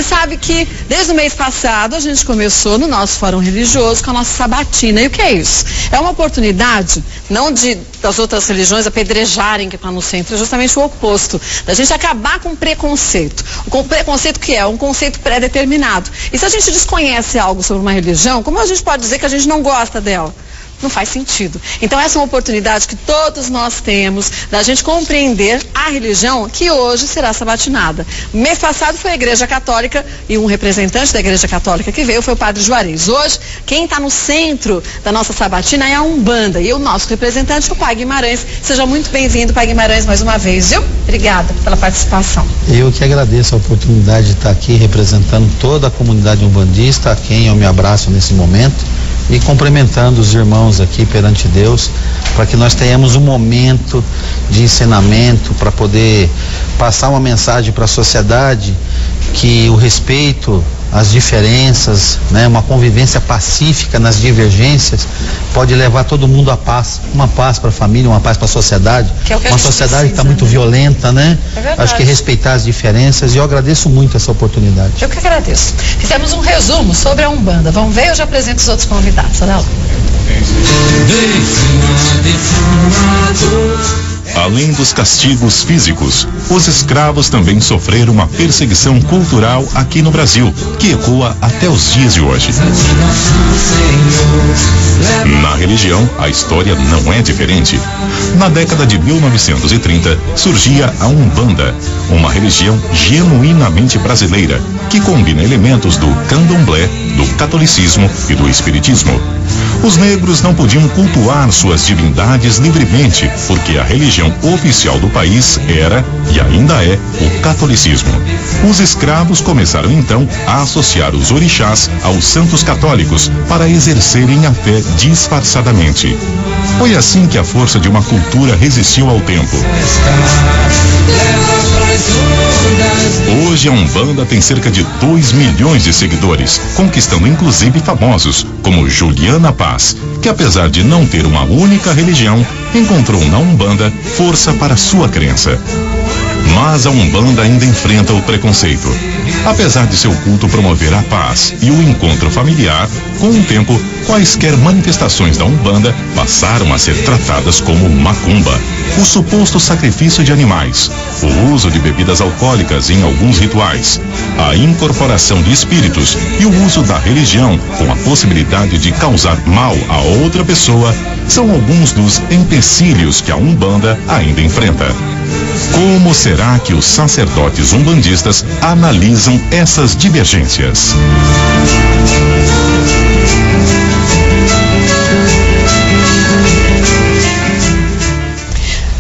Você sabe que desde o mês passado a gente começou no nosso fórum religioso com a nossa sabatina. E o que é isso? É uma oportunidade, não das outras religiões apedrejarem que está no centro, é justamente o oposto, da gente acabar com o preconceito. O preconceito que é um conceito pré-determinado. E se a gente desconhece algo sobre uma religião, como a gente pode dizer que a gente não gosta dela? Não faz sentido. Então essa é uma oportunidade que todos nós temos da gente compreender a religião que hoje será sabatinada. Mês passado foi a Igreja Católica e um representante da Igreja Católica que veio foi o Padre Juarez. Hoje, quem está no centro da nossa sabatina é a Umbanda e o nosso representante é o Pai Guimarães. Seja muito bem-vindo, Pai Guimarães, mais uma vez, viu? Obrigada pela participação. Eu que agradeço a oportunidade de estar aqui representando toda a comunidade umbandista, a quem eu me abraço nesse momento, e cumprimentando os irmãos aqui perante Deus, para que nós tenhamos um momento de ensinamento, para poder passar uma mensagem para a sociedade que o respeito às diferenças, né, uma convivência pacífica nas divergências pode levar todo mundo à paz, uma paz para a família, uma paz para a sociedade, que é o que uma sociedade que está muito violenta, né? Acho que respeitar as diferenças, e eu agradeço muito essa oportunidade. Eu que agradeço. Fizemos um resumo sobre a Umbanda. Vamos ver? Eu já apresento os outros convidados. Olha lá. Além dos castigos físicos, os escravos também sofreram uma perseguição cultural aqui no Brasil, que ecoa até os dias de hoje. Na religião, a história não é diferente. Na década de 1930, surgia a Umbanda, uma religião genuinamente brasileira, que combina elementos do candomblé, do catolicismo e do espiritismo. Os negros não podiam cultuar suas divindades livremente, porque a religião oficial do país era, e ainda é, o catolicismo. Os escravos começaram então a associar os orixás aos santos católicos para exercerem a fé disfarçadamente. Foi assim que a força de uma cultura resistiu ao tempo. Hoje a Umbanda tem cerca de 2 milhões de seguidores, conquistando inclusive famosos como Juliana Paz, que apesar de não ter uma única religião, encontrou na Umbanda força para sua crença. Mas a Umbanda ainda enfrenta o preconceito. Apesar de seu culto promover a paz e o encontro familiar, com o tempo, quaisquer manifestações da Umbanda passaram a ser tratadas como macumba, o suposto sacrifício de animais, o uso de bebidas alcoólicas em alguns rituais, a incorporação de espíritos e o uso da religião com a possibilidade de causar mal a outra pessoa são alguns dos empecilhos que a Umbanda ainda enfrenta. Como será que os sacerdotes umbandistas analisam essas divergências?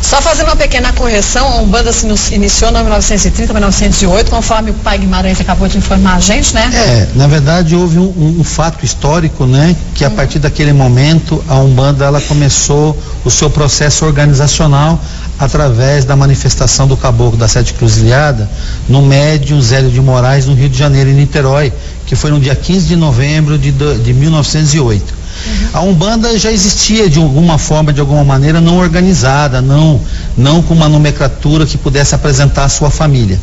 Só fazendo uma pequena correção, a Umbanda se iniciou em 1930, 1908, conforme o Pai Guimarães acabou de informar a gente, né? Na verdade houve um fato histórico, né? Que a partir daquele momento a Umbanda ela começou o seu processo organizacional através da manifestação do Caboclo da Sete Cruzilhada no médium Zélio de Moraes, no Rio de Janeiro, em Niterói, que foi no dia 15 de novembro de 1908. A Umbanda já existia de alguma forma, de alguma maneira, não organizada, não com uma nomenclatura que pudesse apresentar a sua família.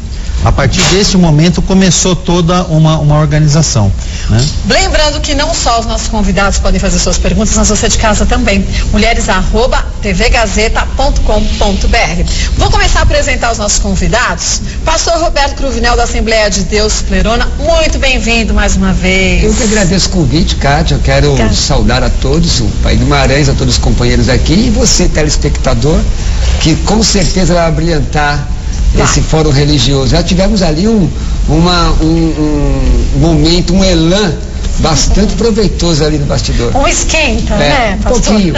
A partir desse momento começou toda uma organização, né? Lembrando que não só os nossos convidados podem fazer suas perguntas, mas você de casa também. mulheres@tvgazeta.com.br. Vou começar a apresentar os nossos convidados. Pastor Roberto Cruvinel, da Assembleia de Deus Plerona, muito bem-vindo mais uma vez. Eu que agradeço o convite, Kátia. Eu quero saudar a todos, o Pai Guimarães, a todos os companheiros aqui, e você, telespectador, que com certeza vai brilhantar esse fórum religioso. Já tivemos ali um momento, um elan bastante proveitoso ali no bastidor. Um esquenta, né, pastor? Um pouquinho.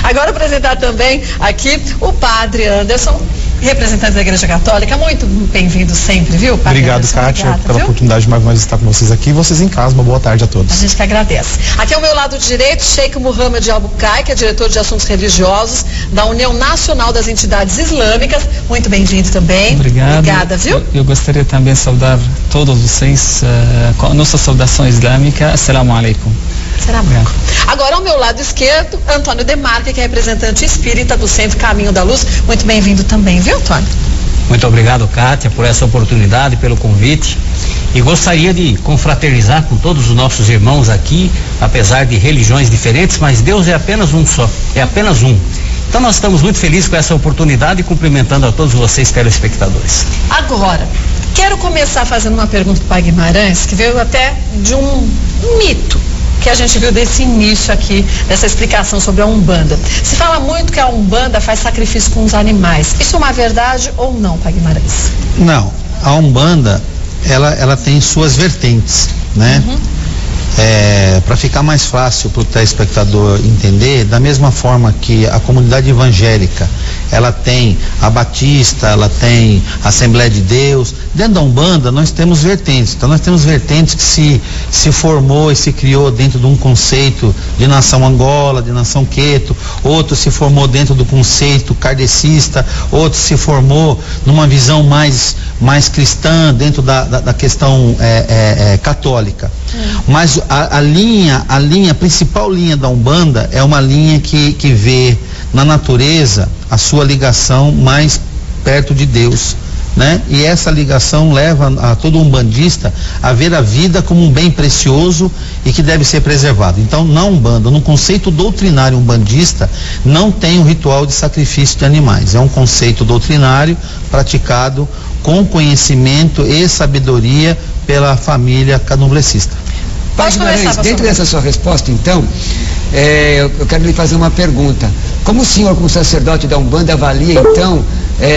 Agora apresentar também aqui o Padre Anderson, representante da Igreja Católica. Muito bem-vindo sempre, viu, Padre Obrigado, Anderson? Kátia, pela oportunidade de mais uma vez estar com vocês aqui. Vocês em casa, uma boa tarde a todos. A gente que agradece. Aqui ao meu lado direito, Sheikh Mohamed Albuquerque, que é diretor de assuntos religiosos da União Nacional das Entidades Islâmicas. Muito bem-vindo também. Obrigado. Obrigada, viu? Eu gostaria também de saudar todos vocês com a nossa saudação islâmica. Assalamu alaikum. Agora, ao meu lado esquerdo, Antônio Demarque, que é representante espírita do Centro Caminho da Luz. Muito bem-vindo também, viu, Antônio? Muito obrigado, Kátia, por essa oportunidade, pelo convite. E gostaria de confraternizar com todos os nossos irmãos aqui, apesar de religiões diferentes, mas Deus é apenas um só, é apenas um. Então nós estamos muito felizes com essa oportunidade e cumprimentando a todos vocês, telespectadores. Agora, quero começar fazendo uma pergunta para o Pai Guimarães, que veio até de um mito que a gente viu desse início aqui, dessa explicação sobre a Umbanda. Se fala muito que a Umbanda faz sacrifício com os animais. Isso é uma verdade ou não, Pai Guimarães? Não, a Umbanda, ela tem suas vertentes, né? Para ficar mais fácil para o telespectador entender, da mesma forma que a comunidade evangélica, ela tem a Batista, ela tem a Assembleia de Deus, dentro da Umbanda nós temos vertentes. Então nós temos vertentes que se formou e se criou dentro de um conceito de nação Angola, de nação Queto, outro se formou dentro do conceito kardecista, outro se formou numa visão mais cristã dentro da questão católica. Mas a principal linha da Umbanda é uma linha que vê na natureza a sua ligação mais perto de Deus, né? E essa ligação leva a todo umbandista a ver a vida como um bem precioso e que deve ser preservado. Então, na Umbanda, no conceito doutrinário umbandista, não tem o ritual de sacrifício de animais. É um conceito doutrinário praticado com conhecimento e sabedoria pela família candomblecista. Pai Guimarães, dentro dessa sua resposta, então, eu quero lhe fazer uma pergunta. Como o senhor, como sacerdote da Umbanda, avalia, então,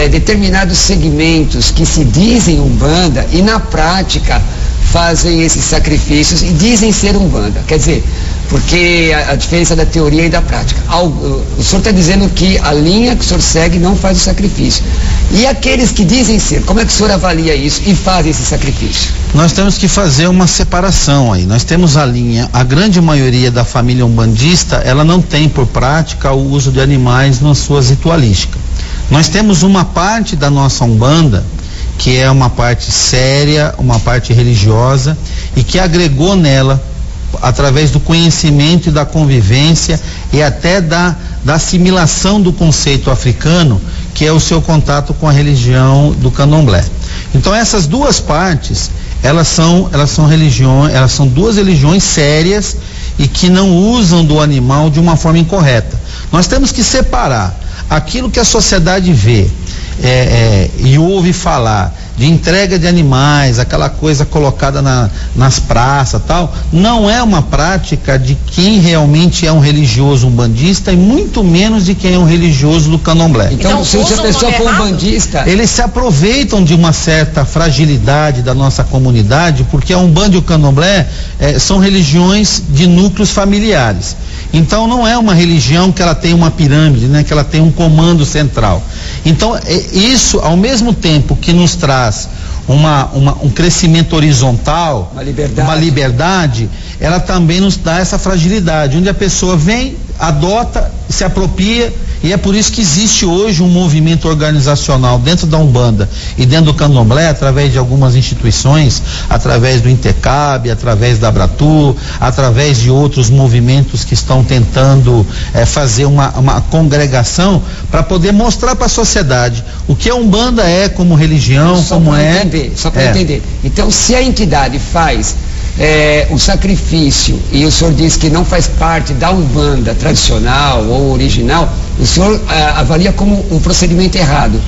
determinados segmentos que se dizem Umbanda e, na prática, fazem esses sacrifícios e dizem ser Umbanda? Quer dizer, porque a diferença da teoria e da prática. O senhor está dizendo que a linha que o senhor segue não faz o sacrifício. E aqueles que dizem ser, como é que o senhor avalia isso e faz esse sacrifício? Nós temos que fazer uma separação aí. Nós temos a linha, a grande maioria da família umbandista, ela não tem por prática o uso de animais nas suas ritualísticas. Nós temos uma parte da nossa Umbanda, que é uma parte séria, uma parte religiosa, e que agregou nela, através do conhecimento e da convivência e até da assimilação do conceito africano, que é o seu contato com a religião do candomblé. Então essas duas partes, elas são duas religiões sérias e que não usam do animal de uma forma incorreta. Nós temos que separar aquilo que a sociedade vê e ouve falar de entrega de animais, aquela coisa colocada nas praças, tal, não é uma prática de quem realmente é um religioso umbandista e muito menos de quem é um religioso do candomblé. Então se a pessoa for umbandista, eles se aproveitam de uma certa fragilidade da nossa comunidade, porque a Umbanda e o candomblé são religiões de núcleos familiares. Então não é uma religião que ela tem uma pirâmide, né, que ela tem um comando central. Então isso, ao mesmo tempo que nos traz um crescimento horizontal, uma liberdade, ela também nos dá essa fragilidade, onde a pessoa vem, adota, se apropria, e é por isso que existe hoje um movimento organizacional dentro da Umbanda e dentro do candomblé, através de algumas instituições, através do Intecab, através da Abratu, através de outros movimentos que estão tentando fazer uma congregação para poder mostrar para a sociedade o que a Umbanda é como religião, só para entender. Então, se a entidade faz o sacrifício e o senhor diz que não faz parte da Umbanda tradicional ou original, o senhor avalia como um procedimento errado,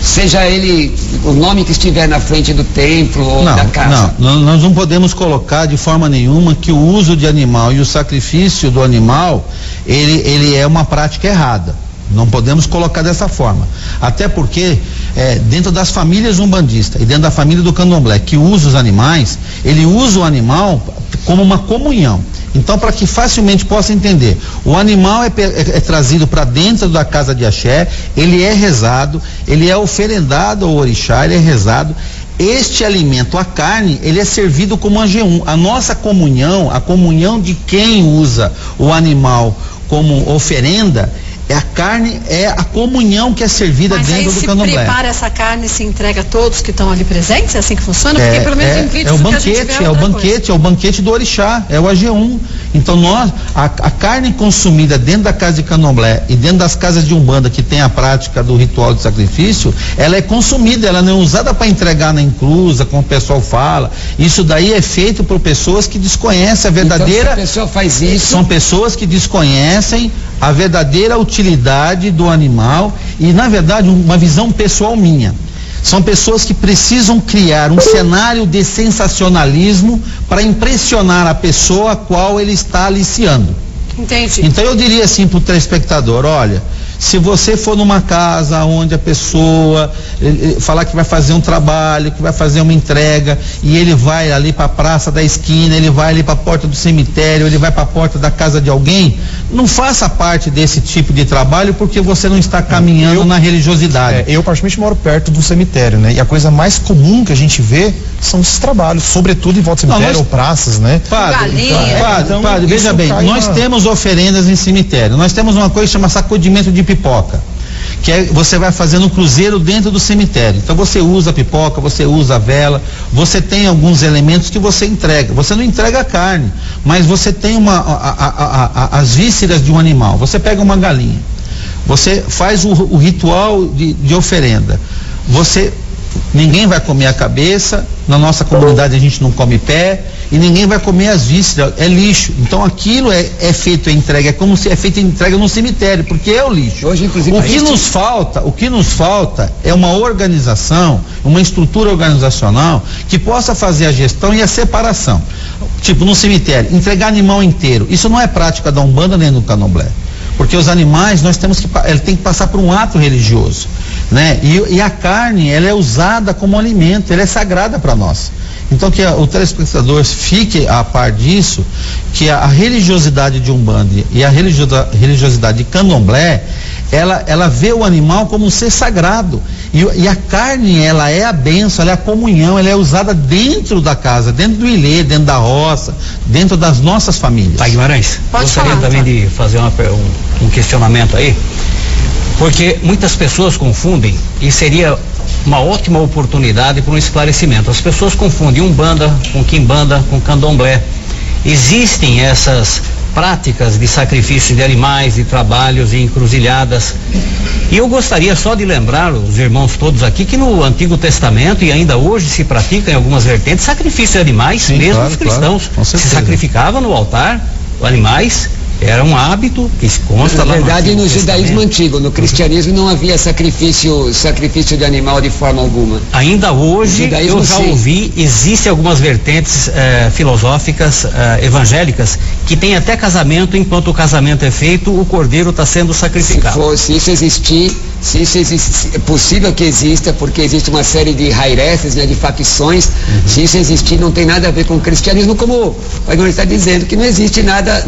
seja ele o nome que estiver na frente do templo ou da casa. Nós não podemos colocar de forma nenhuma que o uso de animal e o sacrifício do animal ele é uma prática errada. Não podemos colocar dessa forma. Até porque, dentro das famílias umbandistas e dentro da família do candomblé, que usa os animais, ele usa o animal como uma comunhão. Então, para que facilmente possa entender, o animal é trazido para dentro da casa de axé, ele é rezado, ele é oferendado ao orixá, ele é rezado. Este alimento, a carne, ele é servido como um jejum. A nossa comunhão, a comunhão de quem usa o animal como oferenda, a carne é a comunhão que é servida dentro do candomblé. Mas aí se prepara essa carne e se entrega a todos que estão ali presentes? É assim que funciona? Porque pelo menos em vídeos é o banquete do orixá, é o AG1. Então a carne consumida dentro da casa de candomblé e dentro das casas de umbanda que tem a prática do ritual de sacrifício, ela é consumida, ela não é usada para entregar na encruza, como o pessoal fala. Isso daí é feito por pessoas que desconhecem a verdadeira... Então, se a pessoa faz isso... São pessoas que desconhecem a verdadeira utilidade do animal e, na verdade, uma visão pessoal minha. São pessoas que precisam criar um cenário de sensacionalismo para impressionar a pessoa a qual ele está aliciando. Entendi. Então eu diria assim para o telespectador, olha, se você for numa casa onde a pessoa falar que vai fazer um trabalho, que vai fazer uma entrega, e ele vai ali para a praça da esquina, ele vai ali para a porta do cemitério, ele vai para a porta da casa de alguém, não faça parte desse tipo de trabalho porque você não está caminhando na religiosidade. Eu particularmente moro perto do cemitério, né? E a coisa mais comum que a gente vê são esses trabalhos, sobretudo em volta do cemitério ou praças, né? Padre, veja bem, nós temos oferendas em cemitério, nós temos uma coisa que chama sacudimento de pipoca, que é, você vai fazendo um cruzeiro dentro do cemitério. Então você usa a pipoca, você usa a vela, você tem alguns elementos que você entrega. Você não entrega a carne, mas você tem as vísceras de um animal. Você pega uma galinha, você faz o ritual de oferenda. Ninguém vai comer a cabeça, na nossa comunidade a gente não come pé, e ninguém vai comer as vísceras, é lixo. Então aquilo é feito a entrega, é como se é feita a entrega no cemitério, porque é o lixo. Hoje, inclusive, o que nos falta é uma organização, uma estrutura organizacional que possa fazer a gestão e a separação. Tipo, no cemitério, entregar animal inteiro, isso não é prática da Umbanda nem do Candomblé. Porque os animais, ele tem que passar por um ato religioso, né? E a carne, ela é usada como alimento, ela é sagrada para nós. Então que o telespectador fique a par disso, que a religiosidade de Umbanda e a religiosidade de Candomblé, ela vê o animal como um ser sagrado. E a carne, ela é a bênção, ela é a comunhão, ela é usada dentro da casa, dentro do ilê, dentro da roça, dentro das nossas famílias. Pai Guimarães, gostaria também de fazer um questionamento aí, porque muitas pessoas confundem, e seria uma ótima oportunidade para um esclarecimento. As pessoas confundem Umbanda com Quimbanda, com Candomblé. Existem essas práticas de sacrifício de animais, de trabalhos e encruzilhadas. E eu gostaria só de lembrar os irmãos todos aqui que no Antigo Testamento e ainda hoje se pratica em algumas vertentes sacrifício de animais. Sim, mesmo os cristãos se sacrificavam no altar animais. Era um hábito que se consta lá. Na verdade, no judaísmo antigo, no cristianismo não havia sacrifício de animal de forma alguma. Ainda hoje, eu já ouvi, existem algumas vertentes filosóficas evangélicas que tem até casamento, enquanto o casamento é feito, o cordeiro está sendo sacrificado. Se isso existir, é possível que exista, porque existe uma série de haireses, né, de facções. Se isso existir, não tem nada a ver com o cristianismo, como o Agora está dizendo que não existe nada.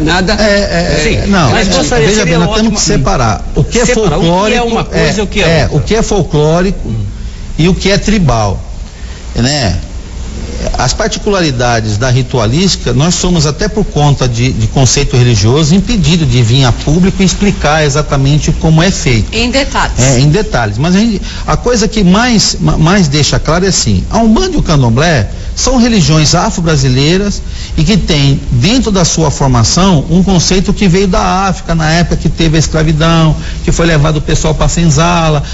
Não, mas veja bem, nós temos que separar o que é folclórico, o que é uma coisa e o que é outra. O que é folclórico e o que é tribal, né? As particularidades da ritualística, nós somos, até por conta de conceito religioso, impedidos de vir a público e explicar exatamente como é feito. Em detalhes. Em detalhes. Mas a coisa que mais deixa claro é assim: a Umbanda e o Candomblé são religiões afro-brasileiras e que têm dentro da sua formação um conceito que veio da África, na época que teve a escravidão, que foi levado o pessoal para a senzala,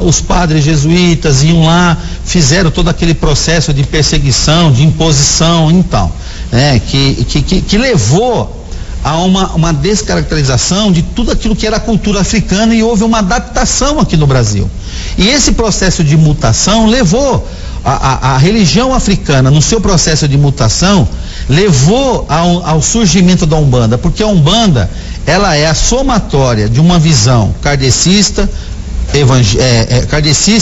os padres jesuítas iam lá, fizeram todo aquele processo de perseguição, de imposição, então, que levou a uma descaracterização de tudo aquilo que era a cultura africana, e houve uma adaptação aqui no Brasil. E esse processo de mutação levou a religião africana, no seu processo de mutação, levou ao surgimento da Umbanda, porque a Umbanda, ela é a somatória de uma visão kardecista,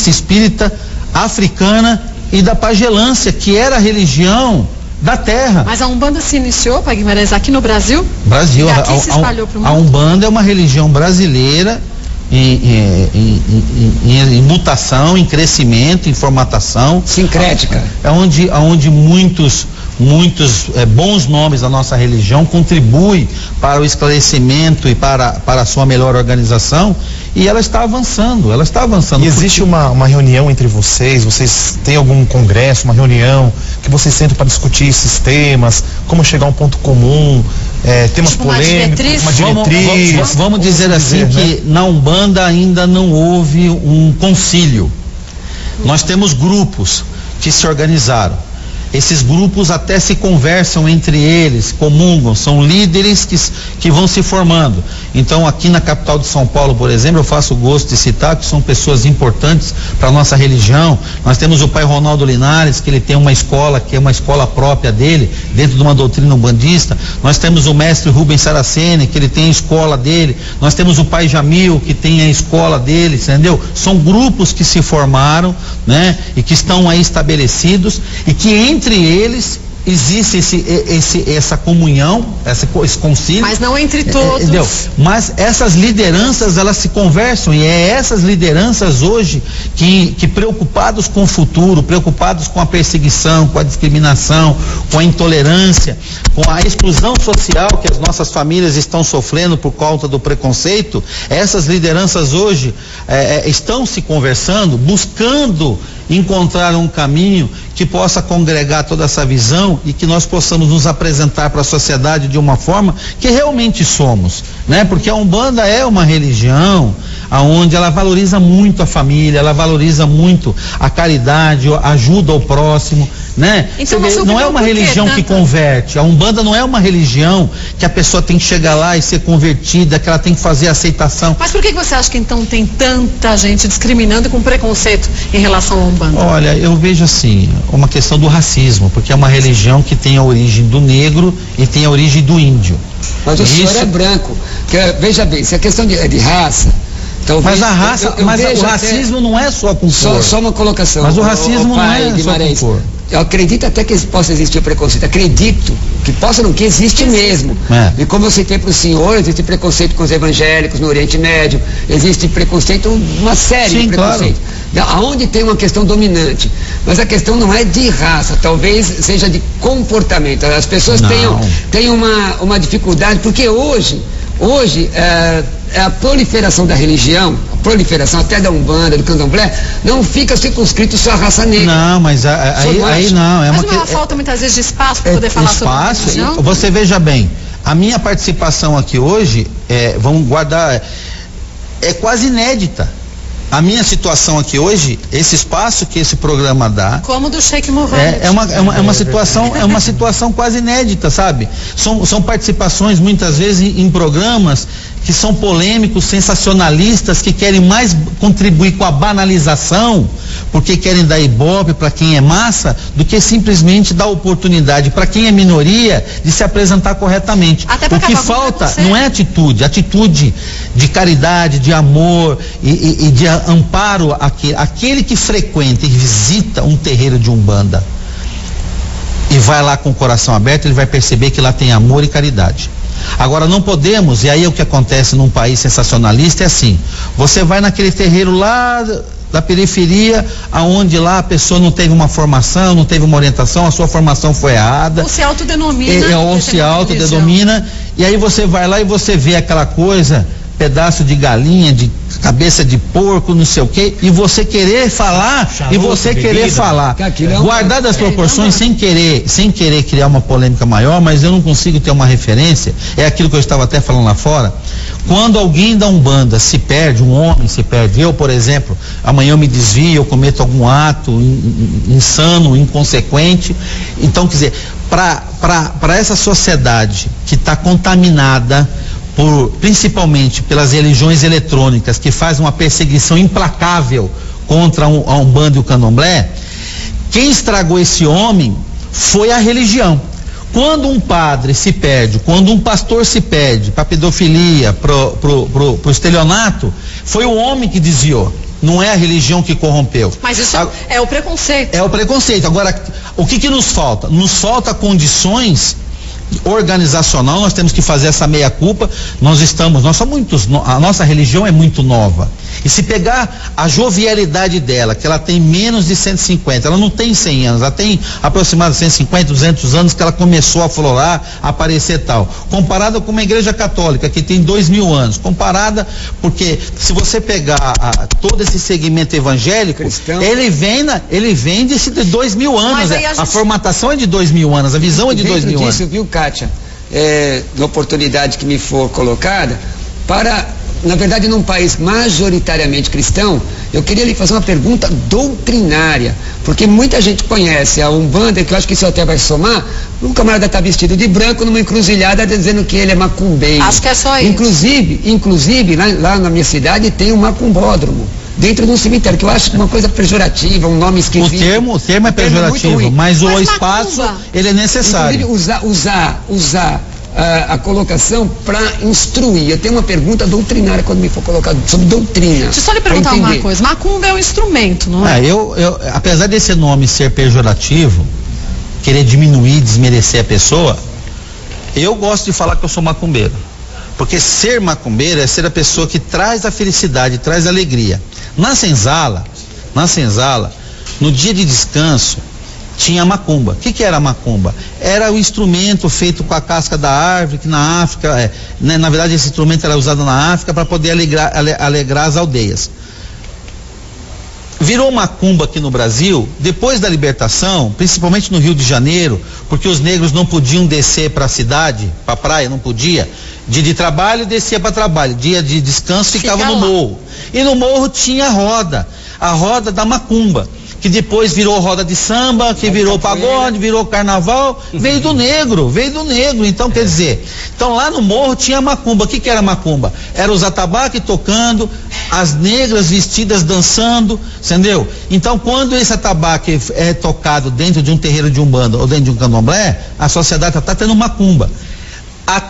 espírita, africana e da pagelância, que era a religião da terra. Mas a Umbanda se iniciou, Pai Guimarães, aqui no Brasil? Brasil. Daqui se espalhou pro mundo? A Umbanda é uma religião brasileira em mutação, em crescimento, em formatação. Sincrética. É onde muitos bons nomes da nossa religião contribuem para o esclarecimento e para a sua melhor organização. e ela está avançando. E existe uma reunião entre vocês têm algum congresso, uma reunião que vocês sentam para discutir esses temas, como chegar a um ponto comum, temas tipo polêmicos, uma diretriz? Vamos dizer assim, que na Umbanda ainda não houve um concílio. Nós temos grupos que se organizaram. Esses grupos até se conversam entre eles, comungam, são líderes que vão se formando. Então, aqui na capital de São Paulo, por exemplo, eu faço gosto de citar que são pessoas importantes para a nossa religião. Nós temos o pai Ronaldo Linares, que ele tem uma escola, que é uma escola própria dele, dentro de uma doutrina umbandista. Nós temos o mestre Rubens Saraceni, que ele tem a escola dele. Nós temos o pai Jamil, que tem a escola dele, entendeu? São grupos que se formaram, né? E que estão aí estabelecidos e que entre eles existe essa comunhão, esse concílio. Mas não entre todos. Entendeu? Mas essas lideranças, elas se conversam, e é essas lideranças hoje que preocupados com o futuro, preocupados com a perseguição, com a discriminação, com a intolerância, com a exclusão social que as nossas famílias estão sofrendo por causa do preconceito, essas lideranças hoje estão se conversando, buscando encontrar um caminho que possa congregar toda essa visão e que nós possamos nos apresentar para a sociedade de uma forma que realmente somos, né? Porque a Umbanda é uma religião aonde ela valoriza muito a família, ela valoriza muito a caridade, a ajuda ao próximo, né? Então, não é uma religião que converte. A Umbanda não é uma religião que a pessoa tem que chegar lá e ser convertida, que ela tem que fazer aceitação. Mas por que você acha que então tem tanta gente discriminando e com preconceito em relação à Umbanda? Olha, eu vejo assim, uma questão do racismo, porque é uma religião que tem a origem do negro e tem a origem do índio. Mas o senhor é branco. Veja bem, se a questão de raça. Talvez, mas a raça, o racismo não é só com cor. Só uma colocação. Mas o racismo não é Guimarães, só com cor. Eu acredito até que possa existir o preconceito. Acredito que possa, não, que existe mesmo. E como eu citei para o senhor, existe preconceito com os evangélicos no Oriente Médio, existe preconceito, uma série de preconceitos. Claro. Aonde tem uma questão dominante. Mas a questão não é de raça, talvez seja de comportamento. As pessoas têm uma dificuldade, porque hoje a proliferação da religião, a proliferação até da Umbanda, do Candomblé, não fica circunscrito só à raça negra. Não, mas aí não. Mas não é uma falta muitas vezes de espaço para poder falar sobre a religião? Você veja bem, a minha participação aqui hoje, vamos guardar, é quase inédita. A minha situação aqui hoje, esse espaço que esse programa dá, como do Sheikh Mohammed, é uma situação quase inédita, sabe? São participações muitas vezes em programas que são polêmicos, sensacionalistas, que querem mais contribuir com a banalização, porque querem dar ibope para quem é massa, do que simplesmente dar oportunidade para quem é minoria de se apresentar corretamente. O que falta não é atitude de caridade, de amor e de amparo aquele que frequenta e visita um terreiro de Umbanda e vai lá com o coração aberto, ele vai perceber que lá tem amor e caridade. Agora não podemos, e aí o que acontece num país sensacionalista é assim: você vai naquele terreiro lá da periferia, aonde lá a pessoa não teve uma formação, não teve uma orientação, a sua formação foi errada. Ou se autodenomina. Ou se autodenomina, e aí você vai lá e você vê aquela coisa, pedaço de galinha, de cabeça de porco, não sei o quê, e você querer falar, guardar as proporções, sem querer criar uma polêmica maior, mas eu não consigo ter uma referência, é aquilo que eu estava até falando lá fora. Quando alguém da Umbanda se perde, um homem se perde, eu, por exemplo, amanhã eu me desvio, eu cometo algum ato insano, inconsequente, então, quer dizer, para essa sociedade que está contaminada principalmente pelas religiões eletrônicas, que fazem uma perseguição implacável contra a Umbanda e o Candomblé, quem estragou esse homem foi a religião. Quando um padre se perde, quando um pastor se perde para pedofilia, pro estelionato, foi o homem que desviou. Não é a religião que corrompeu. Mas isso é o preconceito. É o preconceito. Agora, o que nos falta? Nos falta condições organizacional, nós temos que fazer essa meia-culpa. A nossa religião é muito nova. E se pegar a jovialidade dela, que ela tem menos de 150, ela não tem 100 anos, ela tem aproximadamente 150, 200 anos que ela começou a florar, a aparecer tal. Comparada com uma igreja católica que tem 2000 anos, porque se você pegar todo esse segmento evangélico, cristão, ele vem de 2000 anos. A formatação é de 2000 anos, a visão é de 2000 anos. Isso, viu, Kátia? Na oportunidade que me for colocada, na verdade, num país majoritariamente cristão, eu queria lhe fazer uma pergunta doutrinária, porque muita gente conhece a Umbanda, que eu acho que isso até vai somar. O camarada está vestido de branco numa encruzilhada dizendo que ele é macumbeiro. Acho que é só isso. Inclusive lá na minha cidade tem um macumbódromo dentro de um cemitério, que eu acho uma coisa pejorativa, um nome esquisito. O termo é pejorativo, mas o espaço, ele é necessário. Inclusive, usar a colocação para instruir. Eu tenho uma pergunta doutrinária quando me for colocado sobre doutrina. Deixa eu só lhe perguntar uma coisa. Macumba é um instrumento, não é? Apesar desse nome ser pejorativo, querer diminuir, desmerecer a pessoa, eu gosto de falar que eu sou macumbeiro. Porque ser macumbeiro é ser a pessoa que traz a felicidade, traz a alegria. Na senzala, no dia de descanso, tinha macumba. O que era macumba? Era o instrumento feito com a casca da árvore, que na África, na verdade esse instrumento era usado na África para poder alegrar as aldeias. Virou macumba aqui no Brasil, depois da libertação, principalmente no Rio de Janeiro, porque os negros não podiam descer para a cidade, para a praia, não podia. Dia de trabalho, descia para trabalho. Dia de descanso, ficava no morro. E no morro tinha a roda da macumba, que depois virou roda de samba, que virou pagode, virou carnaval, veio do negro. Então, quer dizer, lá no morro tinha macumba. O que era macumba? Era os atabaques tocando, as negras vestidas dançando, entendeu? Então, quando esse atabaque é tocado dentro de um terreiro de umbanda ou dentro de um candomblé, a sociedade está tendo macumba. Há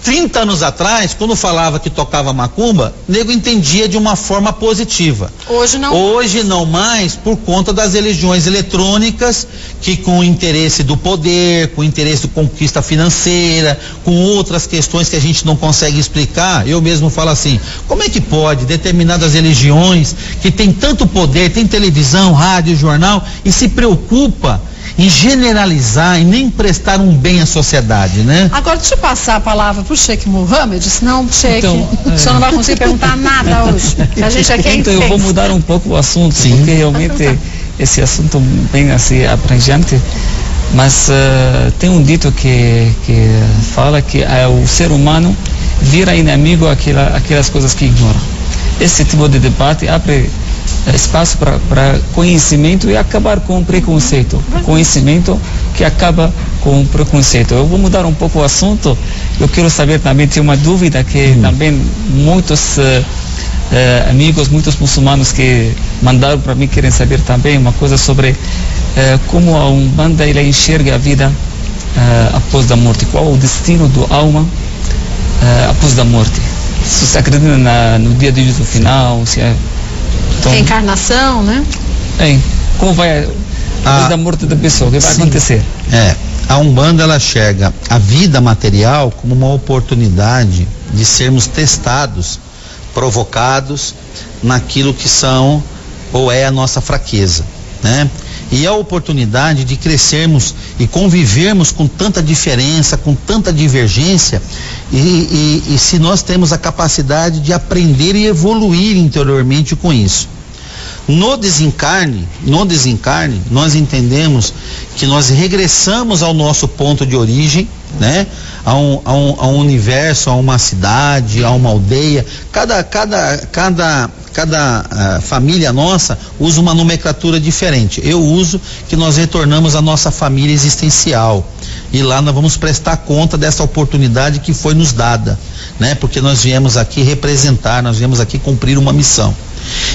30 anos atrás, quando falava que tocava macumba, o nego entendia de uma forma positiva. Hoje não mais, por conta das religiões eletrônicas, que com o interesse do poder, com o interesse de conquista financeira, com outras questões que a gente não consegue explicar, eu mesmo falo assim, como é que pode determinadas religiões que tem tanto poder, tem televisão, rádio, jornal, e se preocupa em generalizar e nem prestar um bem à sociedade, né? Agora deixa eu passar a palavra pro Sheikh Mohammed, senão Sheikh, o senhor não vai conseguir perguntar nada hoje. A gente é quem então eu vou mudar um pouco o assunto, sim, porque realmente esse assunto bem assim abrangente, mas tem um dito que fala que o ser humano vira inimigo aquelas coisas que ignora. Esse tipo de debate abre espaço para conhecimento e acabar com o preconceito. Conhecimento que acaba com o preconceito. Eu vou mudar um pouco o assunto. Eu quero saber também, tem uma dúvida que também muitos amigos, muitos muçulmanos que mandaram para mim querem saber também uma coisa sobre como a Umbanda ela enxerga a vida após a morte. Qual o destino do alma após a morte? Se você acredita no dia do juízo final, se é reencarnação, né? Como vai depois da morte da pessoa, o que vai acontecer? A Umbanda ela enxerga a vida material como uma oportunidade de sermos testados, provocados naquilo que são ou é a nossa fraqueza, né? E a oportunidade de crescermos e convivermos com tanta diferença, com tanta divergência, e se nós temos a capacidade de aprender e evoluir interiormente com isso. No desencarne, nós entendemos que nós regressamos ao nosso ponto de origem, né? A um universo, a uma cidade, a uma aldeia. Cada família nossa usa uma nomenclatura diferente. Eu uso que nós retornamos à nossa família existencial. E lá nós vamos prestar conta dessa oportunidade que foi nos dada, né? Porque nós viemos aqui representar, nós viemos aqui cumprir uma missão.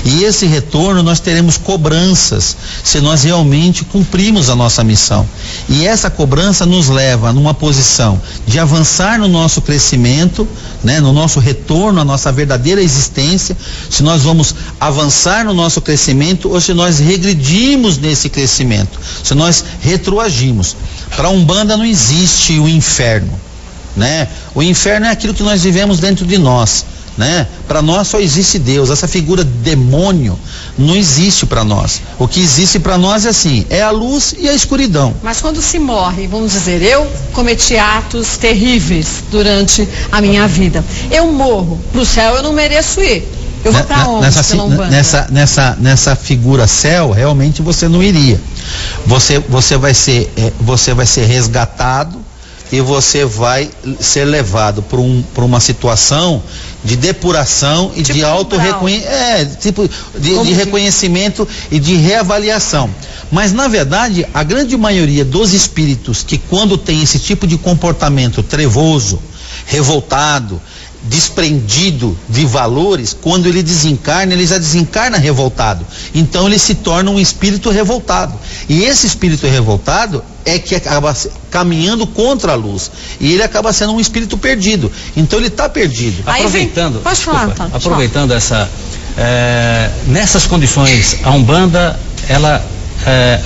E esse retorno nós teremos cobranças se nós realmente cumprimos a nossa missão. E essa cobrança nos leva numa posição de avançar no nosso crescimento, né, no nosso retorno à nossa verdadeira existência, se nós vamos avançar no nosso crescimento ou se nós regredimos nesse crescimento, se nós retroagimos. Para a Umbanda não existe o inferno, né? O inferno é aquilo que nós vivemos dentro de nós, né? Para nós só existe Deus. Essa figura demônio não existe para nós. O que existe para nós é assim, é a luz e a escuridão. Mas quando se morre, vamos dizer, eu cometi atos terríveis durante a minha vida, eu morro, pro céu eu não mereço ir. Eu vou para onde? Nessa figura céu, realmente você não iria. Você vai ser resgatado e você vai ser levado para uma situação de depuração e de de reconhecimento e de reavaliação. Mas na verdade, a grande maioria dos espíritos que quando tem esse tipo de comportamento trevoso, revoltado, desprendido de valores, quando ele desencarna, ele já desencarna revoltado. Então ele se torna um espírito revoltado. E esse espírito revoltado é que acaba caminhando contra a luz. E ele acaba sendo um espírito perdido. Então ele está perdido. Aproveitando, pode falar, desculpa, aproveitando nessas condições, a Umbanda, ela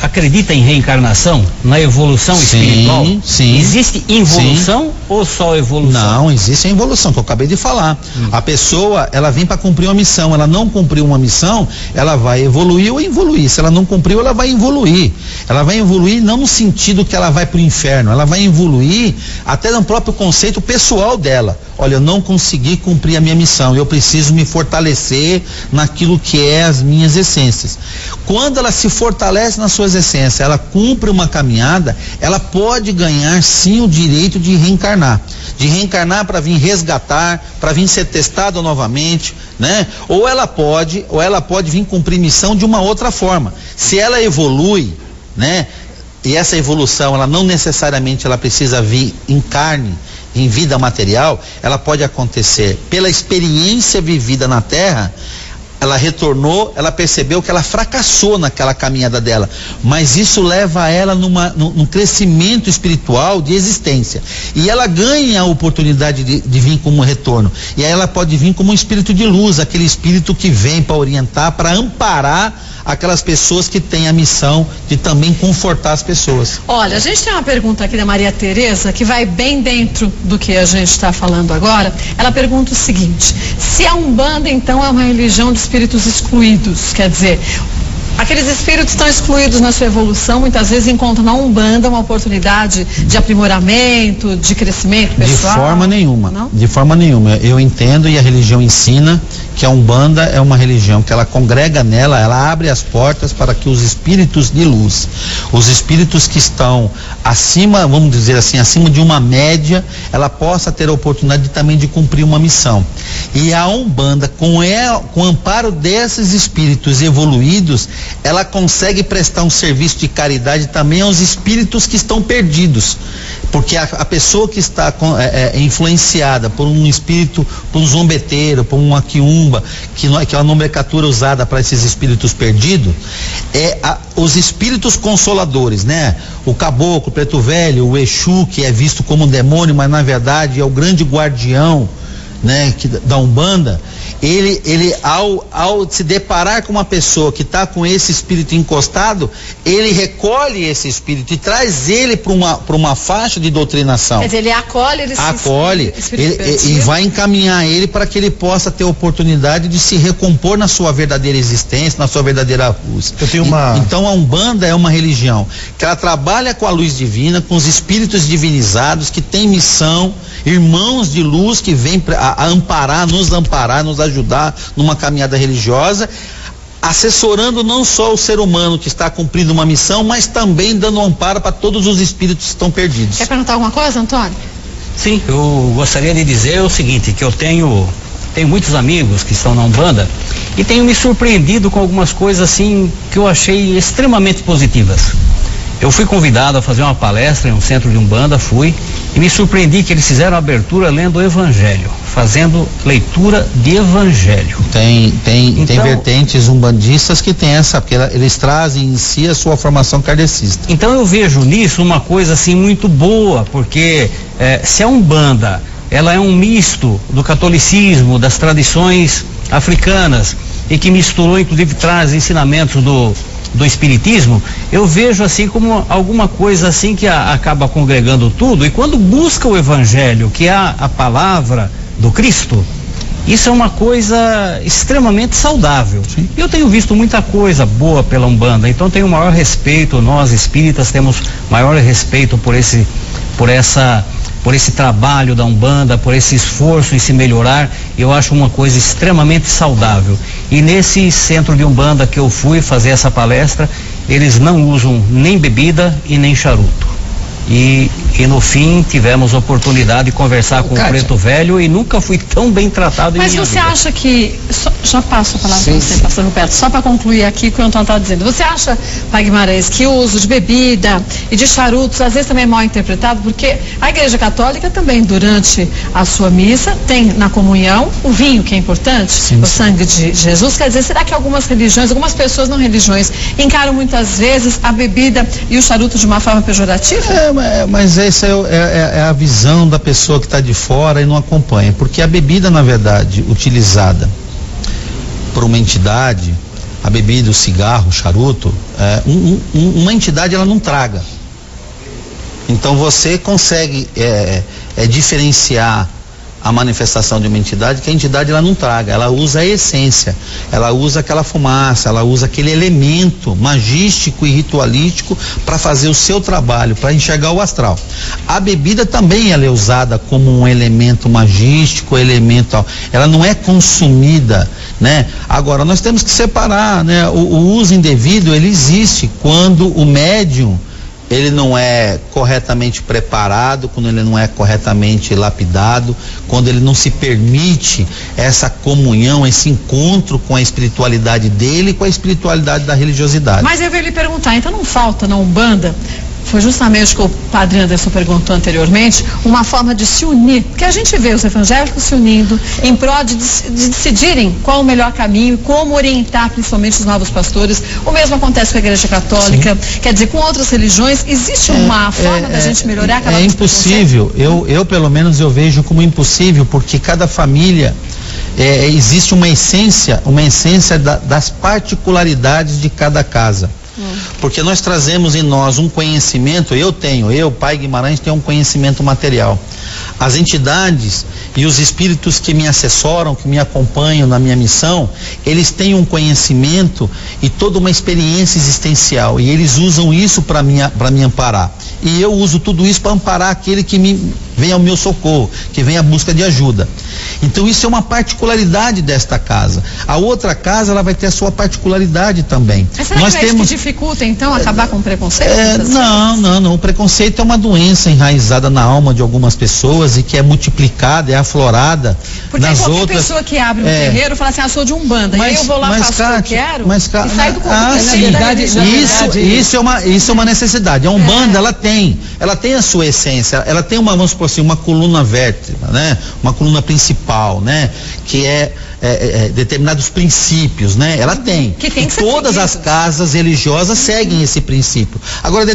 acredita em reencarnação, na evolução espiritual? Sim. Existe involução ou só evolução? Não, existe a involução, que eu acabei de falar. A pessoa, ela vem para cumprir uma missão, ela não cumpriu uma missão, ela vai evoluir ou involuir. Se ela não cumpriu, ela vai evoluir. Ela vai evoluir não no sentido que ela vai para o inferno, ela vai evoluir até no próprio conceito pessoal dela. Olha, eu não consegui cumprir a minha missão, eu preciso me fortalecer naquilo que é as minhas essências. Quando ela se fortalece nas suas essências, ela cumpre uma caminhada, ela pode ganhar sim o direito de reencarnar para vir resgatar, para vir ser testado novamente, né? Ou ela pode vir cumprir missão de uma outra forma. Se ela evolui, né? E essa evolução, ela não necessariamente ela precisa vir em carne, em vida material, ela pode acontecer pela experiência vivida na Terra. Ela retornou, ela percebeu que ela fracassou naquela caminhada dela, mas isso leva a ela num crescimento espiritual de existência, e ela ganha a oportunidade de vir como retorno, e aí ela pode vir como um espírito de luz, aquele espírito que vem para orientar, para amparar aquelas pessoas que têm a missão de também confortar as pessoas. Olha, a gente tem uma pergunta aqui da Maria Tereza que vai bem dentro do que a gente está falando agora. Ela pergunta o seguinte: se a Umbanda então é uma religião de espíritos excluídos, quer dizer, aqueles espíritos estão excluídos na sua evolução, muitas vezes encontram na Umbanda uma oportunidade de aprimoramento, de crescimento pessoal? De forma nenhuma. Não? De forma nenhuma. Eu entendo e a religião ensina que a Umbanda é uma religião que ela congrega nela, ela abre as portas para que os espíritos de luz, os espíritos que estão acima, vamos dizer assim, acima de uma média, ela possa ter a oportunidade também de cumprir uma missão. E a Umbanda, com o amparo desses espíritos evoluídos, ela consegue prestar um serviço de caridade também aos espíritos que estão perdidos. Porque a pessoa que está influenciada por um espírito, por um zombeteiro, por uma quiumba, que é a nomenclatura usada para esses espíritos perdidos, os espíritos consoladores, né? O caboclo, o preto velho, o Exu, que é visto como um demônio, mas na verdade é o grande guardião, né, da Umbanda. Ele ao se deparar com uma pessoa que está com esse espírito encostado, ele recolhe esse espírito e traz ele para uma faixa de doutrinação. Quer dizer, ele acolhe e vai encaminhar ele para que ele possa ter a oportunidade de se recompor na sua verdadeira existência, na sua verdadeira luz. Então a Umbanda é uma religião que ela trabalha com a luz divina, com os espíritos divinizados que têm missão, irmãos de luz que vêm a amparar, nos ajudar numa caminhada religiosa, assessorando não só o ser humano que está cumprindo uma missão, mas também dando amparo para todos os espíritos que estão perdidos. Quer perguntar alguma coisa, Antônio? Sim, eu gostaria de dizer o seguinte, que eu tenho muitos amigos que estão na Umbanda e tenho me surpreendido com algumas coisas assim que eu achei extremamente positivas. Eu fui convidado a fazer uma palestra em um centro de Umbanda, e me surpreendi que eles fizeram a abertura lendo o Evangelho. fazendo leitura de evangelho. Tem vertentes umbandistas que tem essa, porque eles trazem em si a sua formação kardecista. Então eu vejo nisso uma coisa assim muito boa, porque se a Umbanda, ela é um misto do catolicismo, das tradições africanas, e que misturou, inclusive traz ensinamentos do espiritismo, eu vejo assim como alguma coisa assim que acaba congregando tudo, e quando busca o evangelho, que é a palavra do Cristo, isso é uma coisa extremamente saudável. Sim. Eu tenho visto muita coisa boa pela Umbanda, então tenho o maior respeito, nós espíritas temos maior respeito por esse trabalho da Umbanda, por esse esforço em se melhorar. Eu acho uma coisa extremamente saudável. E nesse centro de Umbanda que eu fui fazer essa palestra, eles não usam nem bebida e nem charuto. E no fim tivemos a oportunidade de conversar com o Preto Velho e nunca fui tão bem tratado em minha vida. Mas você acha que, já passo a palavra para você, pastor Roberto, só para concluir aqui o que o Antônio está dizendo, você acha, Pai Guimarães, que o uso de bebida e de charutos às vezes também é mal interpretado? Porque a Igreja Católica também, durante a sua missa, tem na comunhão o vinho, que é importante, o sangue de Jesus. Quer dizer, será que algumas religiões, algumas pessoas não religiões, encaram muitas vezes a bebida e o charuto de uma forma pejorativa? Mas essa é a visão da pessoa que está de fora e não acompanha, porque a bebida, na verdade, utilizada por uma entidade, a bebida, o cigarro, o charuto, uma entidade ela não traga. Então você consegue diferenciar a manifestação de uma entidade, que a entidade ela não traga, ela usa a essência, ela usa aquela fumaça, ela usa aquele elemento magístico e ritualístico para fazer o seu trabalho, para enxergar o astral. A bebida também ela é usada como um elemento magístico, ela não é consumida, né? Agora nós temos que separar, né? O uso indevido ele existe quando o médium ele não é corretamente preparado, quando ele não é corretamente lapidado, quando ele não se permite essa comunhão, esse encontro com a espiritualidade dele e com a espiritualidade da religiosidade. Mas eu vou lhe perguntar, então não falta na Umbanda, foi justamente o que o padre Anderson perguntou anteriormente, uma forma de se unir, porque a gente vê os evangélicos se unindo em prol de decidirem qual o melhor caminho, como orientar principalmente os novos pastores. O mesmo acontece com a Igreja Católica. Sim. Quer dizer, com outras religiões, existe uma forma da gente melhorar aquela coisa? É impossível, eu pelo menos eu vejo como impossível, porque cada família existe uma essência das particularidades de cada casa. Porque nós trazemos em nós um conhecimento, eu, Pai Guimarães, tenho um conhecimento material. As entidades e os espíritos que me assessoram, que me acompanham na minha missão, eles têm um conhecimento e toda uma experiência existencial, e eles usam isso para me amparar. E eu uso tudo isso para amparar aquele que vem ao meu socorro, que vem à busca de ajuda. Então isso é uma particularidade desta casa. A outra casa ela vai ter a sua particularidade também. Mas será que isso dificulta então acabar com o preconceito? Não. O preconceito é uma doença enraizada na alma de algumas pessoas e que é multiplicada, é aflorada. Porque nas qualquer outras. Pessoa que abre um terreiro fala assim, sou de Umbanda, e aí eu vou lá, faço o que eu quero e saio do convite. Isso é uma necessidade. A Umbanda ela tem a sua essência, ela tem vamos supor assim, uma coluna vértebra, né? Uma coluna principal, né? Que é determinados princípios, né? Ela tem. Que tem que ser todas as casas religiosas seguem esse princípio. Agora,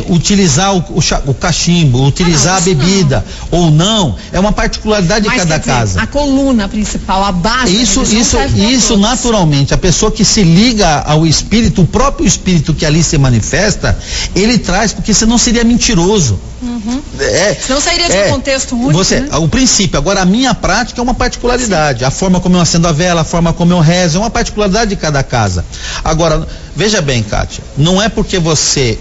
utilizar o cachimbo, utilizar a bebida ou não, é uma particularidade de cada casa. A coluna principal, a base. Isso naturalmente, a pessoa que se liga ao espírito, o próprio espírito que ali se manifesta, ele traz, porque senão seria mentiroso. Senão sairia de um contexto único. O princípio, agora a minha prática é uma particularidade. Sim. A forma como eu acendo a vela, a forma como eu rezo, é uma particularidade de cada casa. Agora, veja bem, Kátia, não é porque você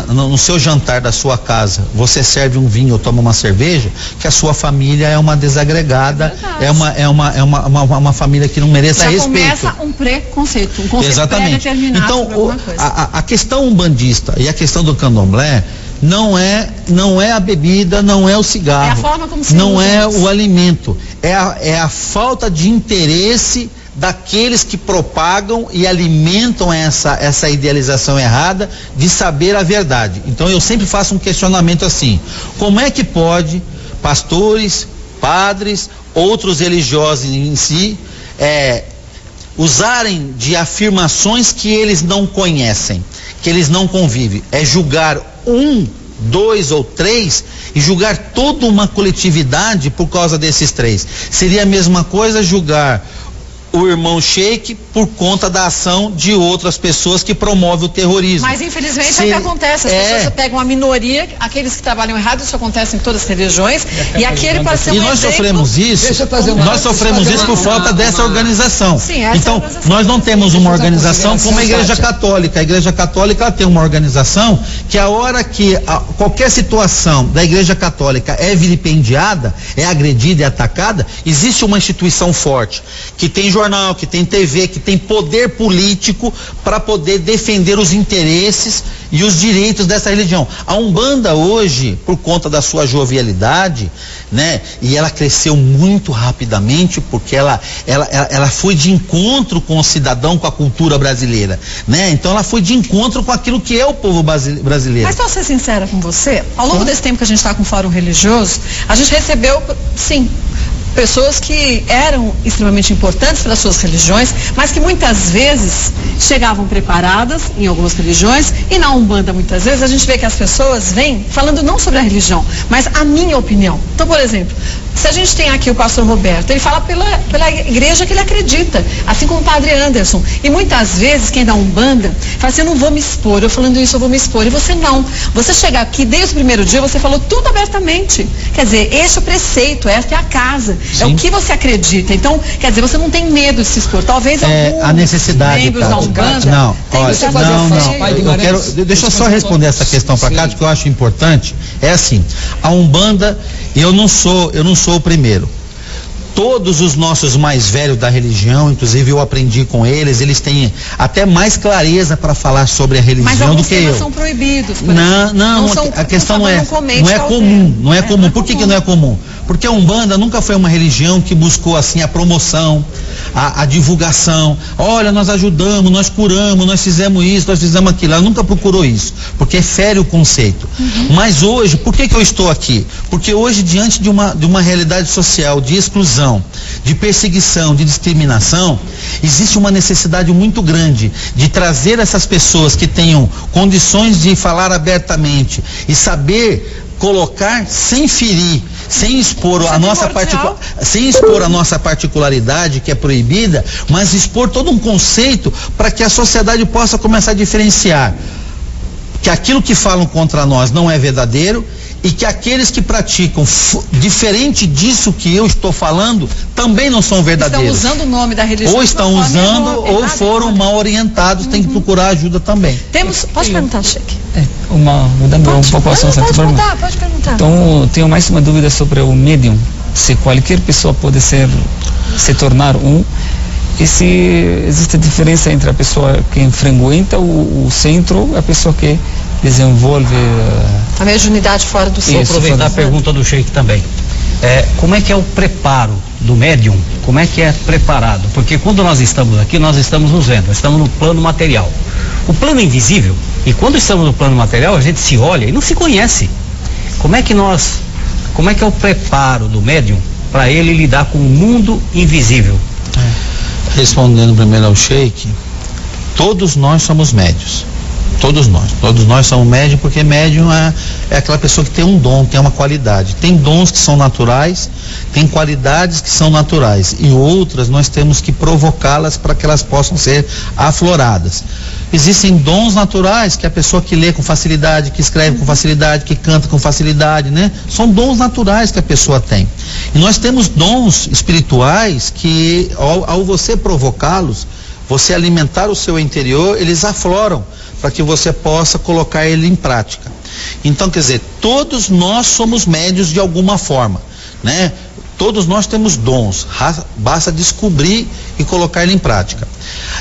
no seu jantar da sua casa, você serve um vinho ou toma uma cerveja, que a sua família é uma desagregada, é uma família que não merece respeito. Já começa um preconceito, um conceito pré-determinado. Então, a questão umbandista e a questão do candomblé não é a bebida, não é o cigarro, é a forma como se não é o alimento, é a falta de interesse daqueles que propagam e alimentam essa idealização errada de saber a verdade. Então eu sempre faço um questionamento assim: como é que pode pastores, padres outros religiosos em si, usarem de afirmações que eles não conhecem, que eles não convivem, julgar 1, 2 ou 3 e julgar toda uma coletividade por causa desses 3. Seria a mesma coisa julgar o irmão Sheik por conta da ação de outras pessoas que promovem o terrorismo. Mas infelizmente é o que acontece, as pessoas pegam a minoria, aqueles que trabalham errado, isso acontece em todas as religiões, e aquele pode ser um nós exemplo. Sofremos isso, nós sofremos isso por falta dessa organização. Sim, essa então, organização. nós não temos uma organização como a Igreja Católica. A Igreja Católica ela tem uma organização que a hora que qualquer situação da Igreja Católica é vilipendiada, é agredida, é atacada, existe uma instituição forte, que tem jornal, que tem TV, que tem poder político para poder defender os interesses e os direitos dessa religião. A Umbanda hoje, por conta da sua jovialidade, né, e ela cresceu muito rapidamente porque ela foi de encontro com o cidadão, com a cultura brasileira, né? Então ela foi de encontro com aquilo que é o povo brasileiro. Mas posso ser sincera com você, ao longo desse tempo que a gente está com o Fórum Religioso, a gente recebeu, sim, pessoas que eram extremamente importantes para as suas religiões, mas que muitas vezes chegavam preparadas em algumas religiões, e na Umbanda muitas vezes a gente vê que as pessoas vêm falando não sobre a religião, mas a minha opinião. Então, por exemplo, se a gente tem aqui o pastor Roberto, ele fala pela igreja que ele acredita, assim como o padre Anderson, e muitas vezes quem dá Umbanda fala assim, eu não vou me expor, eu falando isso eu vou me expor, e você não. Você chega aqui, desde o primeiro dia, você falou tudo abertamente. Quer dizer, esse é o preceito, essa é a casa. Sim. É o que você acredita. Então, quer dizer, você não tem medo de se expor. Talvez alguns a necessidade, membros da Umbanda não, deixa eu só responder essa questão para cá, que eu acho importante. É assim, a Umbanda, eu não sou o primeiro. Todos os nossos mais velhos da religião, inclusive eu aprendi com eles têm até mais clareza para falar sobre a religião do que eu. Mas são proibidos. A questão não é comum. Por que não é comum? Porque a Umbanda nunca foi uma religião que buscou assim a promoção, a divulgação. Olha, nós ajudamos, nós curamos, nós fizemos isso, nós fizemos aquilo. Ela nunca procurou isso, porque fere o conceito. Mas hoje, por que eu estou aqui? Porque hoje, diante de uma realidade social de exclusão, de perseguição, de discriminação, existe uma necessidade muito grande de trazer essas pessoas que tenham condições de falar abertamente e saber colocar sem ferir, sem expor a nossa particularidade que é proibida, mas expor todo um conceito para que a sociedade possa começar a diferenciar que aquilo que falam contra nós não é verdadeiro e que aqueles que praticam diferente disso que eu estou falando também não são verdadeiros. Estão usando o nome da religião. Ou estão usando ou foram mal orientados, tem que procurar ajuda também. Pode perguntar, Sheik. Mudando um pouco o assunto. Pode perguntar. Então, tenho mais uma dúvida sobre o médium. Se qualquer pessoa pode se tornar um, e se existe diferença entre a pessoa que frequenta o centro e a pessoa que desenvolve a mediunidade fora do centro. Vou aproveitar a pergunta do Sheik também. Como é que é o preparo do médium? Como é que é preparado? Porque quando nós estamos aqui, nós estamos nos vendo, estamos no plano material. O plano invisível, e quando estamos no plano material, a gente se olha e não se conhece. Como é que é o preparo do médium para ele lidar com o mundo invisível? Respondendo primeiro ao Sheik, todos nós somos médios. Todos nós somos médium, porque médium é aquela pessoa que tem um dom, tem uma qualidade. Tem dons que são naturais, tem qualidades que são naturais, e outras nós temos que provocá-las para que elas possam ser afloradas. Existem dons naturais, que a pessoa que lê com facilidade, que escreve com facilidade, que canta com facilidade, né? São dons naturais que a pessoa tem. E nós temos dons espirituais que, ao você provocá-los, você alimentar o seu interior, eles afloram, para que você possa colocar ele em prática. Então, quer dizer, todos nós somos médios de alguma forma, né? Todos nós temos dons, basta descobrir e colocar ele em prática.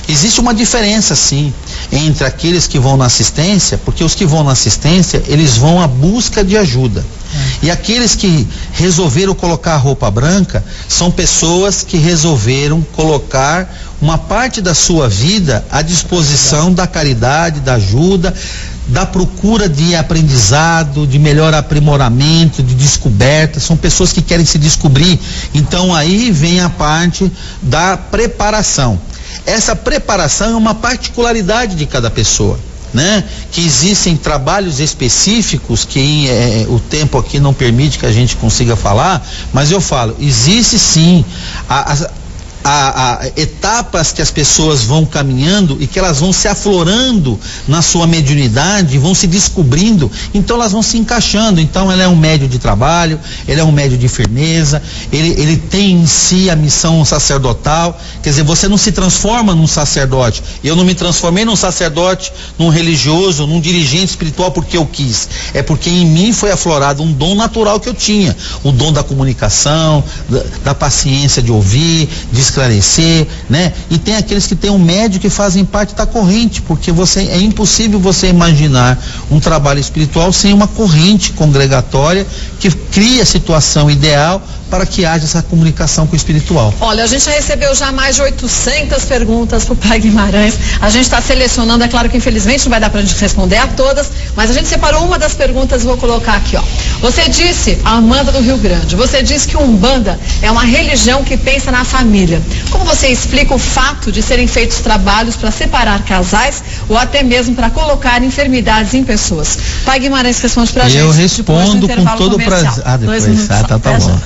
Existe uma diferença, sim, entre aqueles que vão na assistência, porque os que vão na assistência, eles vão à busca de ajuda. E aqueles que resolveram colocar a roupa branca, são pessoas que resolveram colocar uma parte da sua vida à disposição da caridade, da ajuda, da procura de aprendizado, de melhor aprimoramento, de descoberta, são pessoas que querem se descobrir. Então aí vem a parte da preparação. Essa preparação é uma particularidade de cada pessoa, né? Que existem trabalhos específicos que o tempo aqui não permite que a gente consiga falar, mas eu falo, existe sim etapas que as pessoas vão caminhando e que elas vão se aflorando na sua mediunidade, vão se descobrindo, então elas vão se encaixando. Então ele é um médio de trabalho, ele é um médio de firmeza, ele tem em si a missão sacerdotal. Quer dizer, você não se transforma num sacerdote. Eu não me transformei num sacerdote, num religioso, num dirigente espiritual porque eu quis, é porque em mim foi aflorado um dom natural que eu tinha, o dom da comunicação, da paciência de ouvir, de esclarecer, né? E tem aqueles que têm um médio que fazem parte da corrente, porque é impossível você imaginar um trabalho espiritual sem uma corrente congregatória que cria a situação ideal para que haja essa comunicação com o espiritual. Olha, a gente já recebeu já mais de 800 perguntas para o Pai Guimarães. A gente está selecionando, é claro que infelizmente não vai dar para a gente responder a todas, mas a gente separou uma das perguntas e vou colocar aqui, ó. Você disse, a Amanda do Rio Grande, você disse que Umbanda é uma religião que pensa na família. Como você explica o fato de serem feitos trabalhos para separar casais ou até mesmo para colocar enfermidades em pessoas? Pai Guimarães responde para a gente. Eu respondo com todo o prazer. Depois. Tá bom.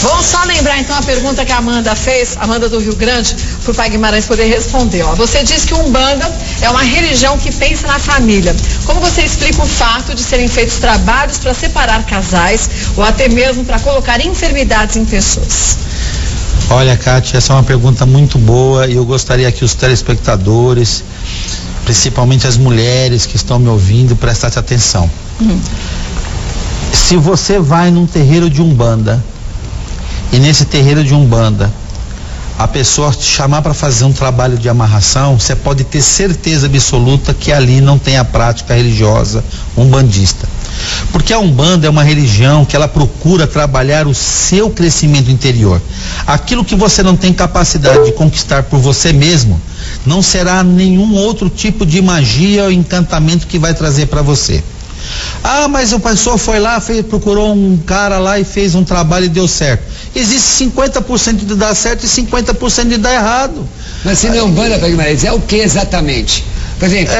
Vamos só lembrar então a pergunta que a Amanda fez, Amanda do Rio Grande, para o Pai Guimarães poder responder. Ó. Você diz que Umbanda é uma religião que pensa na família. Como você explica o fato de serem feitos trabalhos para separar casais ou até mesmo para colocar enfermidades em pessoas? Olha, Kátia, essa é uma pergunta muito boa e eu gostaria que os telespectadores, principalmente as mulheres que estão me ouvindo, prestassem atenção. Se você vai num terreiro de Umbanda e nesse terreiro de Umbanda a pessoa te chamar para fazer um trabalho de amarração, você pode ter certeza absoluta que ali não tem a prática religiosa umbandista. Porque a Umbanda é uma religião que ela procura trabalhar o seu crescimento interior. Aquilo que você não tem capacidade de conquistar por você mesmo, não será nenhum outro tipo de magia ou encantamento que vai trazer para você. Ah, mas o pastor foi lá, procurou um cara lá e fez um trabalho e deu certo. Existe 50% de dar certo e 50% de dar errado. Mas se não é Umbanda, Guimarães, é o que exatamente? Por exemplo,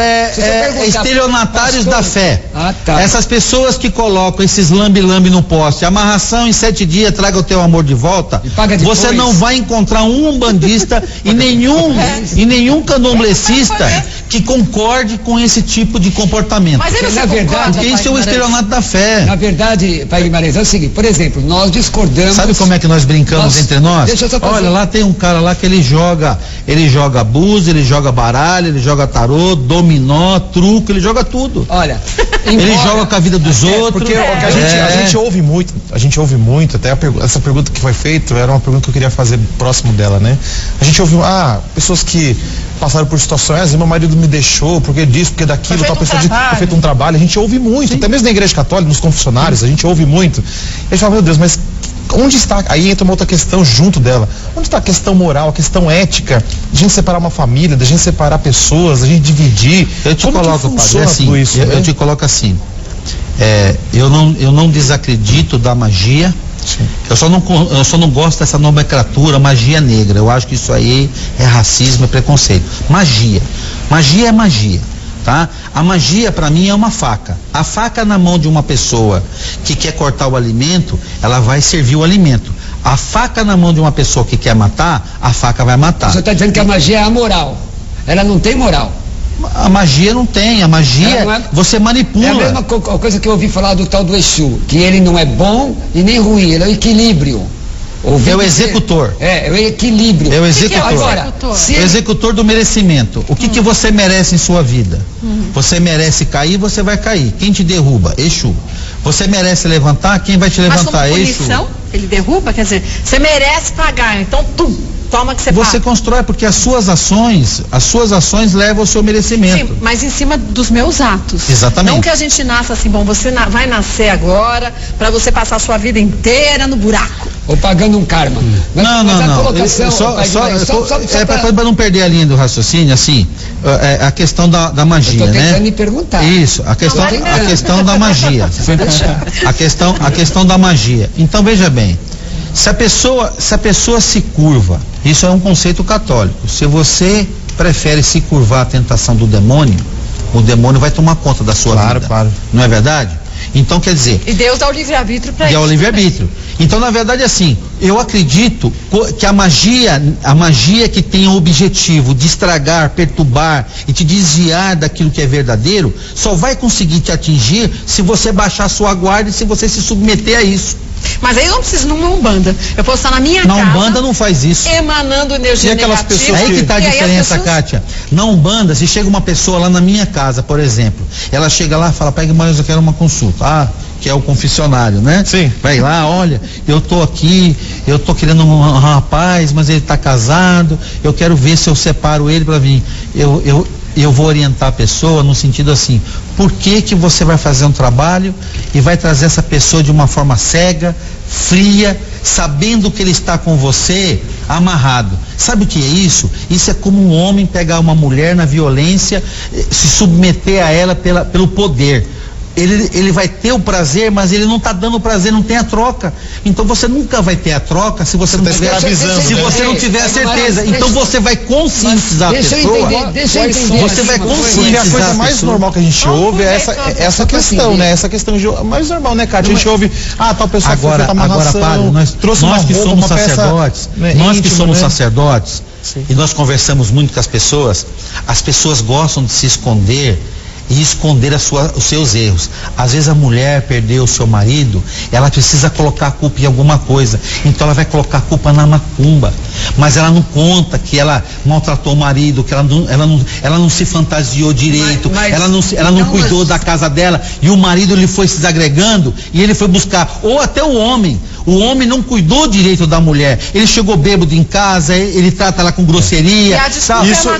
estelionatários da fé. Tá. Essas pessoas que colocam esses lambe-lambe no poste, amarração em 7 dias, traga o teu amor de volta. Você não vai encontrar um umbandista e nenhum candomblecista que concorde com esse tipo de comportamento. Mas ele na verdade, porque isso é o estelionato da fé. Na verdade, Pai Guimarães, é o seguinte, por exemplo, nós discordamos. Sabe como é que nós brincamos entre nós? Deixa eu só fazer. Olha, lá tem um cara lá que ele joga búzio, ele joga baralho, ele joga tarô, dominó, truco, ele joga tudo. Olha, ele joga com a vida dos outros. Porque a gente ouve muito, até essa pergunta que foi feita era uma pergunta que eu queria fazer próximo dela, né? A gente ouve, pessoas que passaram por situações, meu marido me deixou, porque disso, porque daquilo, tal pessoa foi feito um trabalho, a gente ouve muito, sim. Até mesmo na igreja católica, nos confessionários, sim. A gente ouve muito. E a gente fala, meu Deus, mas onde está, aí entra uma outra questão junto dela, onde está a questão moral, a questão ética, de a gente separar uma família, de a gente separar pessoas, a gente dividir? Eu te coloco, padre, assim, isso, eu te coloco assim, eu não desacredito da magia. Sim. Eu só não gosto dessa nomenclatura magia negra. Eu acho que isso aí é racismo, é preconceito. Magia é magia, tá? A magia para mim é uma faca. A faca na mão de uma pessoa que quer cortar o alimento, ela vai servir o alimento. A faca na mão de uma pessoa que quer matar, a faca vai matar. Você está dizendo que a magia é amoral? Ela não tem moral? A magia não tem, a magia você manipula. É a mesma coisa que eu ouvi falar do tal do Exu, que ele não é bom e nem ruim, ele é o equilíbrio. É o executor. É o equilíbrio. É o executor. Agora, o executor do merecimento. O que você merece em sua vida? Você merece cair, você vai cair. Quem te derruba? Exu. Você merece levantar? Quem vai te levantar? Mas como punição, ele derruba? Quer dizer, você merece pagar, então toma que você paga. Você constrói, porque as suas ações levam ao seu merecimento. Sim, mas em cima dos meus atos. Exatamente. Não que a gente nasça assim, bom, você vai nascer agora para você passar a sua vida inteira no buraco. Ou pagando um karma. Mas, É para não perder a linha do raciocínio, assim, a questão da magia, eu tô né? tentando me perguntar. Isso, a questão da magia. A questão da magia. Então, veja bem, se a pessoa se curva, isso é um conceito católico. Se você prefere se curvar à tentação do demônio, o demônio vai tomar conta da sua vida. Claro. Não é verdade? Então, quer dizer... E Deus dá o livre-arbítrio para isso. Dá o livre-arbítrio. Então, na verdade, assim, eu acredito que a magia que tem o objetivo de estragar, perturbar e te desviar daquilo que é verdadeiro, só vai conseguir te atingir se você baixar sua guarda e se você se submeter a isso. Mas aí eu não preciso numa Umbanda. Eu posso estar na minha casa. Na Umbanda não faz isso. Emanando energia negativa. Aí que está a diferença, Kátia. Na Umbanda, se chega uma pessoa lá na minha casa, por exemplo, ela chega lá e fala, Pai Guimarães, eu quero uma consulta. Que é o confessionário, né? Sim. Vai lá, olha, eu tô aqui, eu tô querendo um rapaz, mas ele tá casado, eu quero ver se eu separo ele para vir. Eu vou orientar a pessoa no sentido assim, por que você vai fazer um trabalho e vai trazer essa pessoa de uma forma cega, fria, sabendo que ele está com você amarrado? Sabe o que é isso? Isso é como um homem pegar uma mulher na violência, se submeter a ela pelo poder. Ele vai ter o prazer, mas ele não está dando prazer, não tem a troca. Então você nunca vai ter a troca se você não tiver a certeza. Então você vai conscientizar a pessoa. Deixa eu entender. Você vai conscientizar. Porque a coisa mais normal que a gente ouve é essa questão, né? Essa questão mais normal, né, Kátia? A gente ouve, tal pessoa foi feita amarração, padre, nós que somos sacerdotes, nós que somos sacerdotes, e nós conversamos muito com as pessoas gostam de se esconder e esconder os seus erros. Às vezes a mulher perdeu o seu marido, ela precisa colocar a culpa em alguma coisa, então ela vai colocar a culpa na macumba, mas ela não conta que ela maltratou o marido, que ela não se fantasiou direito, ela não cuidou da casa dela, e o marido ele foi se desagregando e ele foi buscar, ou até o homem não cuidou direito da mulher, ele chegou bêbado em casa, ele trata ela com grosseria,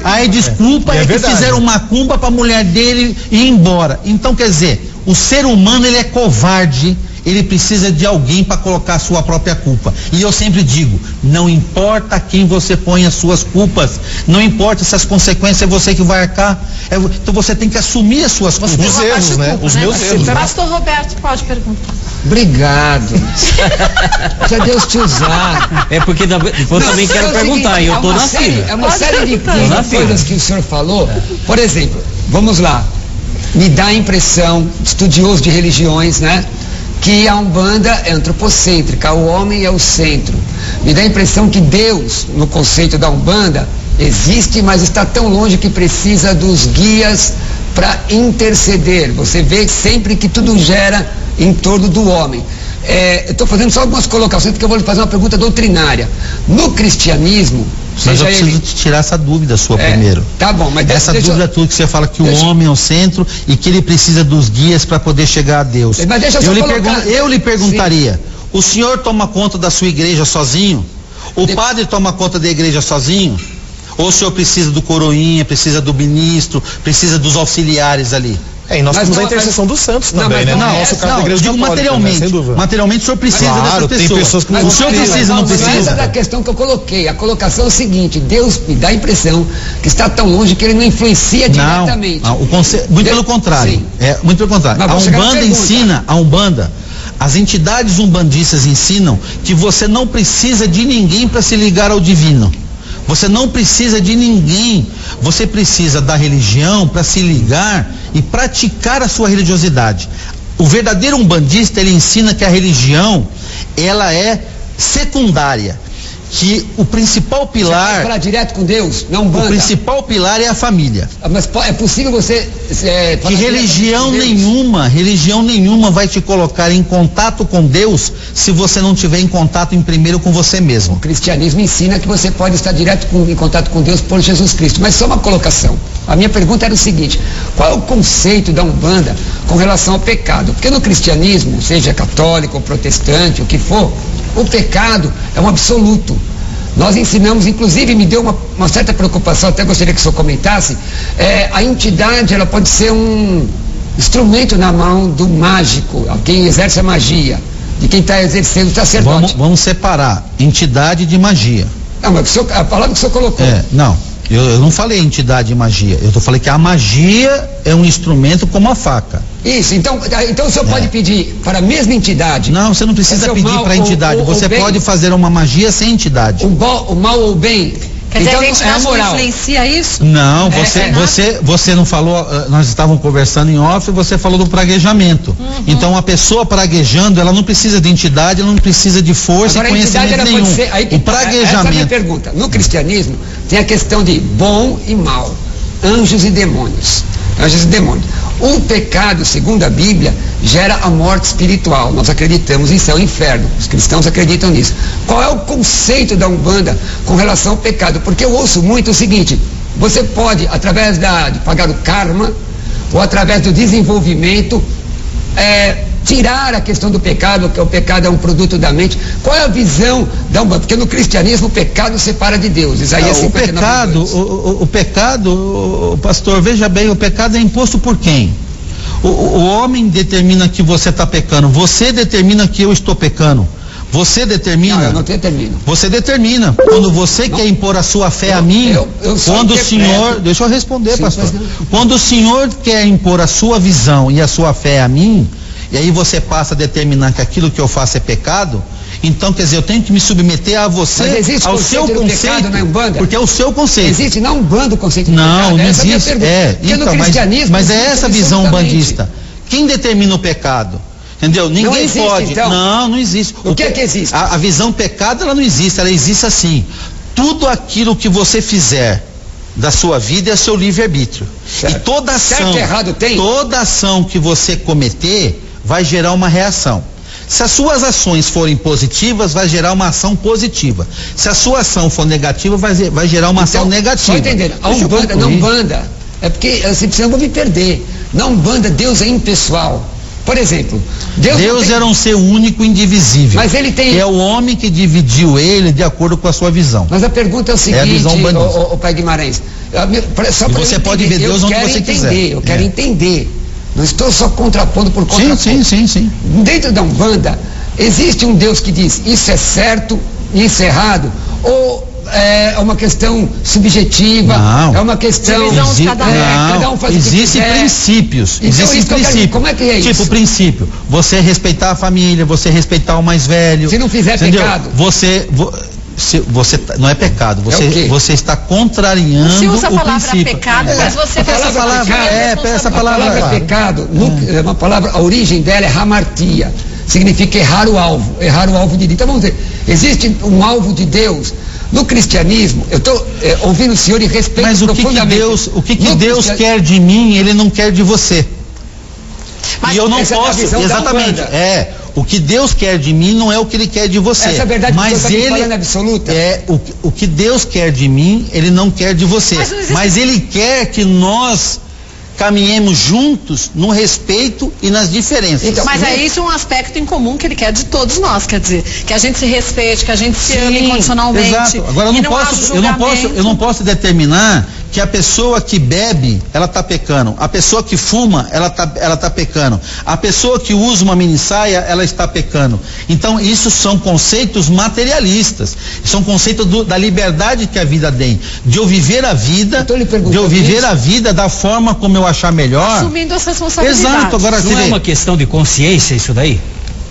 aí desculpa é que fizeram macumba para a mulher dele ir embora. Então, quer dizer, o ser humano ele é covarde, ele precisa de alguém para colocar a sua própria culpa. E eu sempre digo, não importa quem você põe as suas culpas, não importa se as consequências é você que vai arcar, então você tem que assumir as suas culpas. Os erros, né? Os meus erros. Pastor Roberto pode perguntar. Obrigado. Já Deus te usar. É porque eu também quero perguntar, e eu tô na fila. É uma série de coisas que o senhor falou. Por exemplo, vamos lá. Me dá a impressão, estudioso de religiões, né? Que a Umbanda é antropocêntrica, o homem é o centro. Me dá a impressão que Deus, no conceito da Umbanda, existe, mas está tão longe que precisa dos guias para interceder. Você vê sempre que tudo gera em torno do homem. Eu estou fazendo só algumas colocações porque eu vou lhe fazer uma pergunta doutrinária. No cristianismo, mas eu preciso tirar essa dúvida sua primeiro. Tá bom, mas essa dúvida tudo que você fala que o homem é o centro e que ele precisa dos guias para poder chegar a Deus. Mas deixa eu lhe perguntaria, o senhor toma conta da sua igreja sozinho? O padre toma conta da igreja sozinho? Ou o senhor precisa do coroinha, precisa do ministro, precisa dos auxiliares ali? E nós temos a intercessão dos santos também, né? Nosso caso da igreja católica, materialmente, né? Sem dúvida. Materialmente o senhor precisa dessas pessoas. Tem pessoas que o senhor precisa, não precisa? Essa é a questão que eu coloquei. A colocação é o seguinte: Deus me dá a impressão que está tão longe que ele não influencia diretamente. Muito pelo contrário. Muito pelo contrário. A Umbanda, as entidades umbandistas ensinam que você não precisa de ninguém para se ligar ao divino. Você não precisa de ninguém, você precisa da religião para se ligar e praticar a sua religiosidade. O verdadeiro umbandista, ele ensina que a religião, ela é secundária, que o principal pilar... Você vai falar direto com Deus, não Umbanda. O principal pilar é a família. Mas é possível você... que religião nenhuma vai te colocar em contato com Deus se você não tiver em contato primeiro com você mesmo. O cristianismo ensina que você pode estar direto em contato com Deus por Jesus Cristo. Mas só uma colocação. A minha pergunta era o seguinte: qual é o conceito da Umbanda com relação ao pecado? Porque no cristianismo, seja católico ou protestante, o que for, o pecado é um absoluto. Nós ensinamos, inclusive me deu uma certa preocupação, até gostaria que o senhor comentasse, a entidade ela pode ser um instrumento na mão do mágico, quem exerce a magia, de quem está exercendo o sacerdote. Vamos separar entidade de magia. Não, mas a palavra que o senhor colocou. Não, eu não falei entidade de magia, eu falei que a magia é um instrumento como a faca. Isso, então o senhor pode pedir para a mesma entidade. Não, você não precisa pedir para a entidade, você pode fazer uma magia sem entidade. O mal ou o bem. Quer dizer, então, a entidade não influencia isso? Não, você não falou, nós estávamos conversando em off, você falou do praguejamento. Então a pessoa praguejando, ela não precisa de entidade, ela não precisa de força e conhecimento nenhum. Pode ser, o praguejamento. Essa é a minha pergunta. No cristianismo tem a questão de bom e mal, anjos e demônios. Anjos e demônios. O pecado, segundo a Bíblia, gera a morte espiritual. Nós acreditamos em céu e inferno. Os cristãos acreditam nisso. Qual é o conceito da Umbanda com relação ao pecado? Porque eu ouço muito o seguinte: você pode, através de pagar o karma, ou através do desenvolvimento, tirar a questão do pecado, que o pecado é um produto da mente. Qual é a visão da Umbanda? Porque no cristianismo o pecado separa de Deus. Isaías 59, o pecado, pastor, veja bem, o pecado é imposto por quem? O homem determina que você está pecando, você determina que eu estou pecando. Você determina? Não, eu não determino. Você determina. Quando você quer impor a sua fé a mim, quando o senhor, deixa eu responder, pastor. Quando o senhor quer impor a sua visão e a sua fé a mim, e aí você passa a determinar que aquilo que eu faço é pecado, então, quer dizer, eu tenho que me submeter a você, ao seu conceito, na Umbanda? Porque é o seu conceito. Existe na Umbanda o conceito de pecado? Não existe. No cristianismo, mas é essa visão umbandista. Quem determina o pecado? Entendeu? Ninguém não existe, pode. Então. Não existe. O que é que existe? A visão pecado, ela não existe, ela existe assim. Tudo aquilo que você fizer da sua vida é seu livre-arbítrio. E toda ação, certo, errado tem? Toda ação que você cometer vai gerar uma reação. Se as suas ações forem positivas, vai gerar uma ação positiva. Se a sua ação for negativa, vai gerar uma ação negativa. Só entendendo, a Umbanda, na Umbanda, é porque, assim, eu vou me perder. Na Umbanda, Deus é impessoal. Por exemplo, Deus era um ser único, indivisível. Mas ele tem. É o homem que dividiu ele de acordo com a sua visão. Mas a pergunta é o seguinte, o Pai Guimarães. Só e você pode ver Deus onde você quiser. Eu quero entender. Não estou só contrapondo por contrapor. Sim. Dentro da Umbanda, existe um Deus que diz isso é certo, isso é errado? Ou é uma questão subjetiva? Não. É uma questão. Cada um faz existem princípios. Então, existem princípios. Como é que é isso? Tipo, princípio. Você respeitar a família, você respeitar o mais velho. Se não fizer pecado. Você não é pecado, você está contrariando o princípio. Você usa a palavra pecado, mas você faz essa palavra pecado, é uma palavra, a origem dela é hamartia, significa errar o alvo de Deus. Então vamos dizer, existe um alvo de Deus. No cristianismo, eu estou ouvindo o senhor e respeito profundamente. Mas o que Deus quer de mim, Ele não quer de você. Mas e eu não posso, exatamente, o que Deus quer de mim não é o que Ele quer de você. Essa é a verdade, mas Ele falando absoluta. O que Deus quer de mim, Ele não quer de você. Mas Ele quer que nós caminhemos juntos no respeito e nas diferenças. Então, mas é isso um aspecto em comum que Ele quer de todos nós, quer dizer, que a gente se respeite, que a gente se ame incondicionalmente. Exato. Agora eu não posso determinar que a pessoa que bebe, ela está pecando. A pessoa que fuma, ela tá pecando. A pessoa que usa uma minissaia, ela está pecando. Então, isso são conceitos materialistas. São conceitos da liberdade que a vida tem. De eu viver a vida, a vida da forma como eu achar melhor. Assumindo as responsabilidades. Exato. Agora, não é uma questão de consciência isso daí?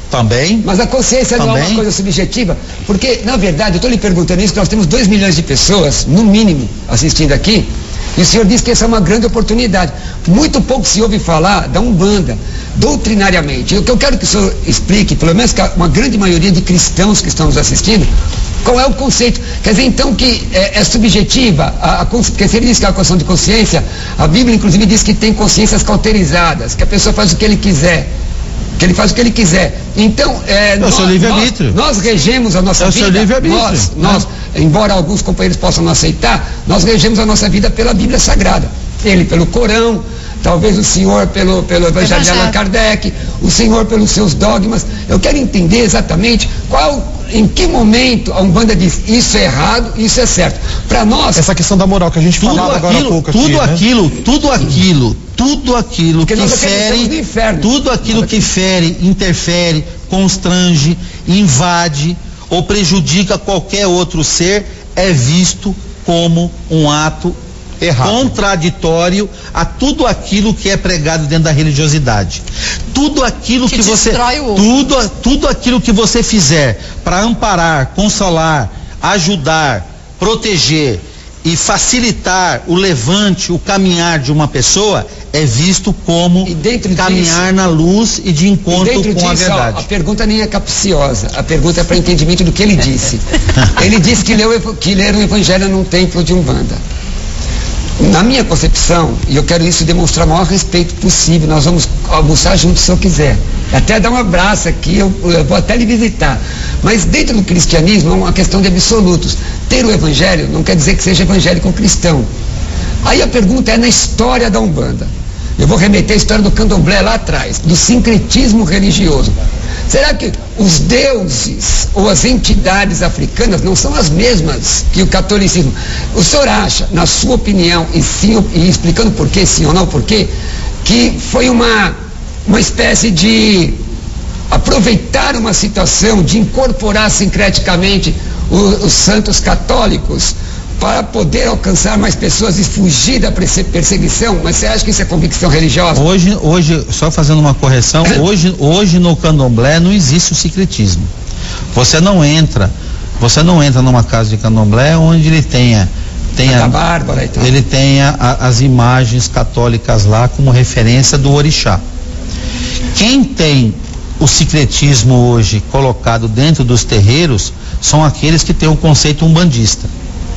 Também. Mas a consciência não é uma coisa subjetiva, porque, na verdade, eu estou lhe perguntando isso, nós temos 2 milhões de pessoas, no mínimo, assistindo aqui, e o senhor disse que essa é uma grande oportunidade. Muito pouco se ouve falar da Umbanda, doutrinariamente. O que eu quero que o senhor explique, pelo menos que uma grande maioria de cristãos que estão nos assistindo, qual é o conceito? Quer dizer, então, que é subjetiva, porque se ele diz que é uma questão de consciência, a Bíblia, inclusive, diz que tem consciências cauterizadas, que a pessoa faz o que ele quiser. Que ele faz o que ele quiser. Então, nós regemos a nossa vida. Nós, embora alguns companheiros possam não aceitar, nós regemos a nossa vida pela Bíblia Sagrada. ele pelo Corão, talvez o senhor pelo Evangelho de Allan Kardec, o senhor pelos seus dogmas. Eu quero entender exatamente em que momento a Umbanda diz isso é errado, isso é certo. Para nós... Essa questão da moral que a gente falava agora há pouco aqui, tudo aquilo que fere, tudo aquilo que fere, interfere, constrange, invade ou prejudica qualquer outro ser é visto como um ato errado, contraditório a tudo aquilo que é pregado dentro da religiosidade. Tudo aquilo que você tudo aquilo que você fizer para amparar, consolar, ajudar, proteger e facilitar o levante, o caminhar de uma pessoa é visto como caminhar na luz e de encontro com a verdade. A pergunta nem é capciosa, a pergunta é para entendimento do que ele disse. Ele disse que ler o Evangelho num templo de Umbanda. Na minha concepção, e eu quero isso demonstrar o maior respeito possível, nós vamos almoçar juntos se eu quiser, até dar um abraço aqui, eu vou até lhe visitar, mas dentro do cristianismo é uma questão de absolutos. Ter o Evangelho não quer dizer que seja evangélico cristão. Aí a pergunta é na história da Umbanda. Eu vou remeter a história do candomblé lá atrás, do sincretismo religioso. Será que os deuses ou as entidades africanas não são as mesmas que o catolicismo? O senhor acha, na sua opinião, e explicando por quê, sim ou não por quê, que foi uma espécie de aproveitar uma situação de incorporar sincreticamente os santos católicos para poder alcançar mais pessoas e fugir da perseguição? Mas você acha que isso é convicção religiosa? Hoje, só fazendo uma correção, hoje no candomblé não existe o secretismo. Você não entra numa casa de candomblé onde ele tenha Bárbara e tal. Ele tenha as imagens católicas lá como referência do orixá. Quem tem o secretismo hoje colocado dentro dos terreiros são aqueles que têm o conceito umbandista,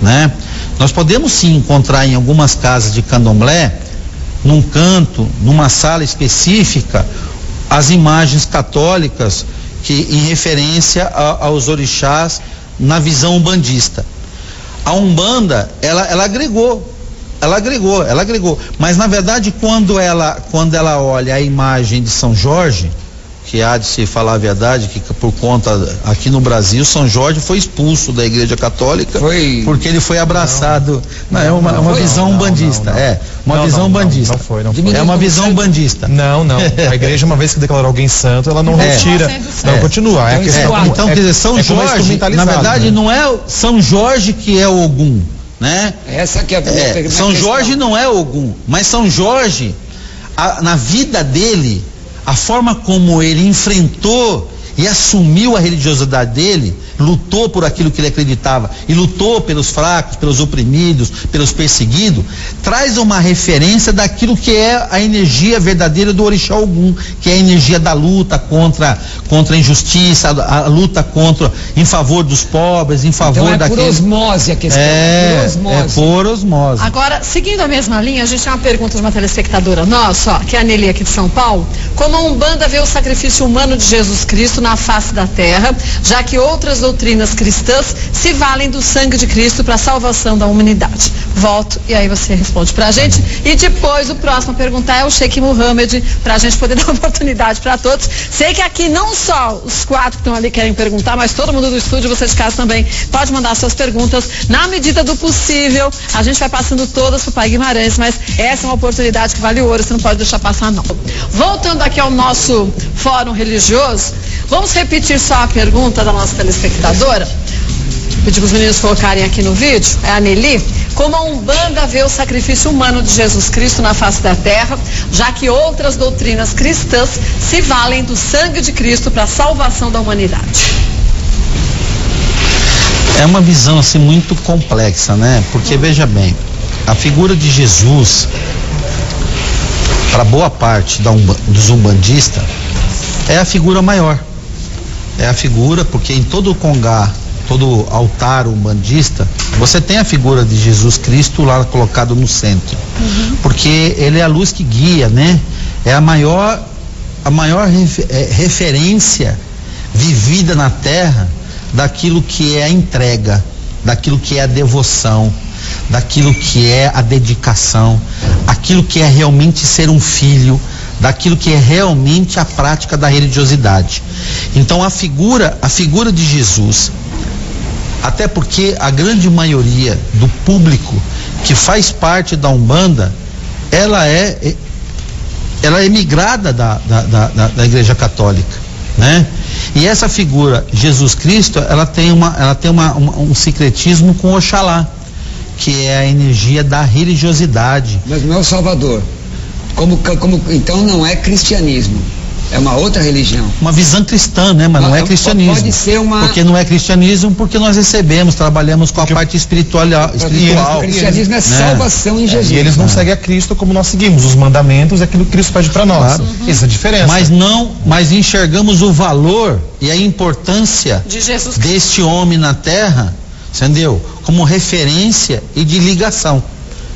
né? Nós podemos sim encontrar em algumas casas de candomblé, num canto, numa sala específica, as imagens católicas que em referência aos orixás na visão umbandista. A Umbanda, ela agregou, mas na verdade quando ela olha a imagem de São Jorge, que há de se falar a verdade, que por conta, aqui no Brasil, São Jorge foi expulso da Igreja Católica porque ele foi abraçado. É uma visão umbandista. É uma visão umbandista. Não foi. É uma visão umbandista. Não. A igreja, uma vez que declarou alguém santo, ela não retira. Não, continua. Então, quer dizer, São Jorge, na verdade, não é São Jorge que é Ogum, né? Essa que é São Jorge não é Ogum, mas São Jorge, na vida dele, a forma como ele enfrentou e assumiu a religiosidade dele, lutou por aquilo que ele acreditava e lutou pelos fracos, pelos oprimidos, pelos perseguidos, traz uma referência daquilo que é a energia verdadeira do Orixá Ogum, que é a energia da luta contra a injustiça, a luta em favor dos pobres, em favor daquele... Por osmose a questão. É por osmose. Agora, seguindo a mesma linha, a gente tem uma pergunta de uma telespectadora nossa, que é a Nelly aqui de São Paulo. Como a Umbanda vê o sacrifício humano de Jesus Cristo na face da terra, já que outras doutrinas cristãs se valem do sangue de Cristo para a salvação da humanidade? Volto e aí você responde pra gente. E depois o próximo a perguntar é o Sheikh Mohammed, pra gente poder dar oportunidade para todos. Sei que aqui não só os 4 que estão ali querem perguntar, mas todo mundo do estúdio, você de casa também, pode mandar suas perguntas na medida do possível. A gente vai passando todas pro Pai Guimarães, mas essa é uma oportunidade que vale ouro, você não pode deixar passar não. Voltando aqui ao nosso fórum religioso, vamos repetir só a pergunta da nossa telespectadora. Pedi para os meninos colocarem aqui no vídeo, é a Nelly. Como a Umbanda vê o sacrifício humano de Jesus Cristo na face da terra, já que outras doutrinas cristãs se valem do sangue de Cristo para a salvação da humanidade? É uma visão assim muito complexa, né? Porque veja bem, a figura de Jesus, para boa parte dos umbandistas, é a figura maior. É a figura, porque em todo o congá, todo altar umbandista, você tem a figura de Jesus Cristo lá colocado no centro. Porque ele é a luz que guia, né? É a maior referência vivida na terra daquilo que é a entrega, daquilo que é a devoção, daquilo que é a dedicação, aquilo que é realmente ser um filho, daquilo que é realmente a prática da religiosidade. Então a figura de Jesus, até porque a grande maioria do público que faz parte da Umbanda, ela é migrada da Igreja Católica, né? E essa figura, Jesus Cristo, ela tem um sincretismo com Oxalá, que é a energia da religiosidade. Mas não é o Salvador. Então não é cristianismo. É uma outra religião. Uma visão cristã, né? Mas não é cristianismo. Pode ser uma... Porque não é cristianismo, porque nós trabalhamos com a parte espiritual. O cristianismo é salvação em Jesus. E eles não seguem a Cristo como nós seguimos. Os mandamentos é aquilo que Cristo pede para nós. Claro. Essa é a diferença. Mas enxergamos o valor e a importância de Jesus deste homem na terra, entendeu? Como referência e de ligação.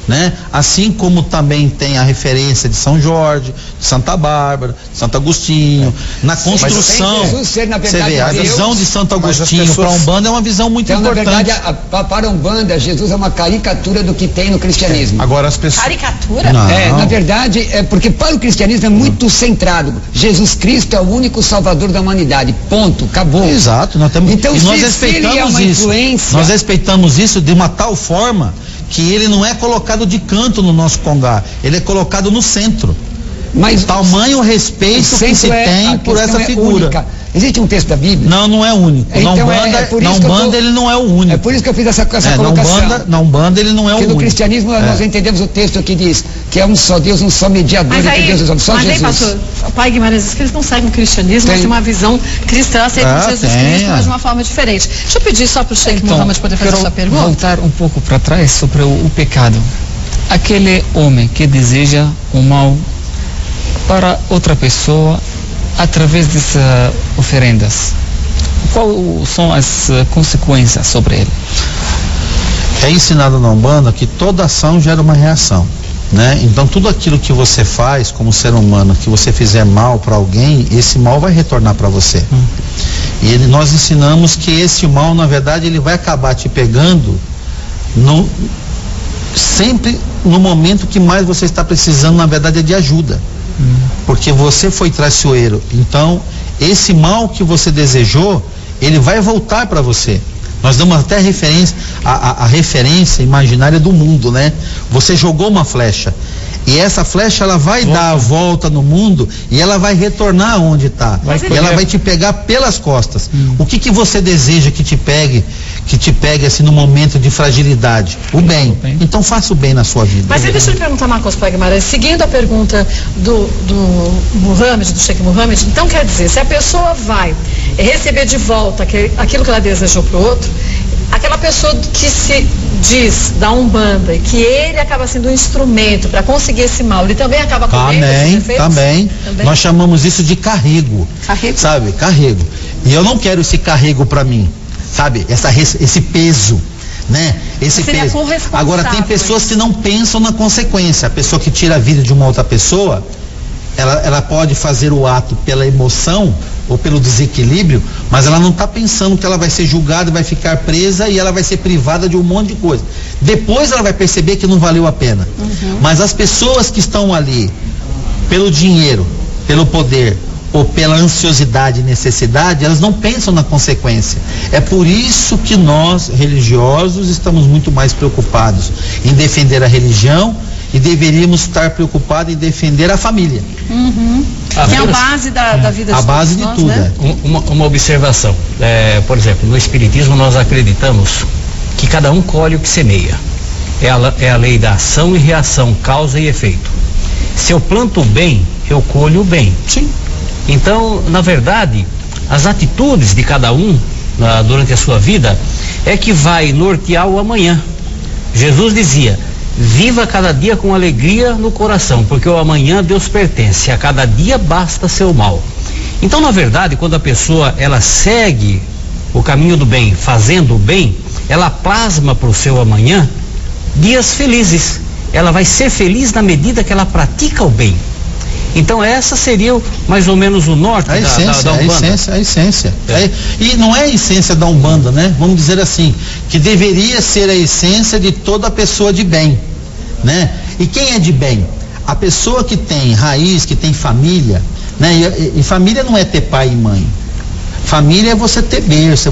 Né? Assim como também tem a referência de São Jorge, de Santa Bárbara, de Santo Agostinho, na construção. Você vê, a visão de Santo Agostinho para a Umbanda é uma visão muito importante. Na verdade, para a Umbanda, Jesus é uma caricatura do que tem no cristianismo. Agora as pessoas... Caricatura? Não. Na verdade, porque para o cristianismo é muito centrado. Jesus Cristo é o único salvador da humanidade. Ponto. Acabou. Exato. Então, e nós respeitamos isso. Nós respeitamos isso de uma tal forma que ele não é colocado de canto no nosso congá, ele é colocado no centro. Mas tamanho respeito que se tem por essa figura. Única. Existe um texto da Bíblia? Não é único. Então, na Umbanda ele não é o único. É por isso que eu fiz essa colocação. Na Umbanda ele não é o único. Porque no cristianismo nós entendemos o texto que diz que é um só Deus, um só mediador entre Deus e os homens, só Jesus. Mas aí, pastor, o pai Guimarães diz que eles não seguem o cristianismo, mas tem uma visão cristã, aceitam Jesus Cristo, mas de uma forma diferente. Deixa eu pedir só para o Sheikh Muhammad poder fazer essa pergunta. Voltar um pouco para trás sobre o pecado. Aquele homem que deseja o mal para outra pessoa através dessas oferendas, quais são as consequências sobre ele? É ensinado na Umbanda que toda ação gera uma reação, né? Então tudo aquilo que você faz como ser humano, que você fizer mal para alguém, esse mal vai retornar para você. E nós ensinamos que esse mal, na verdade, ele vai acabar te pegando sempre no momento que mais você está precisando, na verdade, é de ajuda. Porque você foi traiçoeiro. Então, esse mal que você desejou, ele vai voltar para você. Nós damos até a referência imaginária do mundo, né? Você jogou uma flecha. E essa flecha, ela vai dar a volta no mundo e ela vai retornar onde está. E ela vai te pegar pelas costas. O que você deseja que te pegue assim no momento de fragilidade? O bem. Então faça o bem na sua vida. Mas deixa eu lhe perguntar uma coisa, pai Guimarães. Seguindo a pergunta do Muhammad, do Sheikh Muhammad, então quer dizer, se a pessoa vai receber de volta aquilo que ela desejou para o outro, aquela pessoa que se diz da Umbanda e que ele acaba sendo um instrumento para conseguir esse mal, ele também acaba comendo esses efeitos? Também. Nós chamamos isso de carrego. Sabe? Carrego. E eu não quero esse carrego para mim, sabe? Esse peso, né? Esse peso. Agora tem pessoas que não pensam na consequência. A pessoa que tira a vida de uma outra pessoa, ela pode fazer o ato pela emoção ou pelo desequilíbrio, mas ela não está pensando que ela vai ser julgada, vai ficar presa e ela vai ser privada de um monte de coisa. Depois ela vai perceber que não valeu a pena. Mas as pessoas que estão ali pelo dinheiro, pelo poder ou pela ansiosidade e necessidade, elas não pensam na consequência. É por isso que nós, religiosos, estamos muito mais preocupados em defender a religião e deveríamos estar preocupados em defender a família. Que é a base da vida de a base de nós, tudo, né? Uma observação. Por exemplo, no Espiritismo nós acreditamos que cada um colhe o que semeia. É a lei da ação e reação, causa e efeito. Se eu planto o bem, eu colho o bem. Sim. Então, na verdade, as atitudes de cada um durante a sua vida é que vai nortear o amanhã. Jesus dizia: viva cada dia com alegria no coração, porque o amanhã Deus pertence, a cada dia basta seu mal. Então, na verdade, quando a pessoa ela segue o caminho do bem, fazendo o bem, ela plasma para o seu amanhã dias felizes. Ela vai ser feliz na medida que ela pratica o bem. Então essa seria mais ou menos o norte da Umbanda. A essência. E não é a essência da Umbanda, né? Vamos dizer assim, que deveria ser a essência de toda pessoa de bem, né? E quem é de bem? A pessoa que tem raiz, que tem família, né? E família não é ter pai e mãe. Família é você ter berço,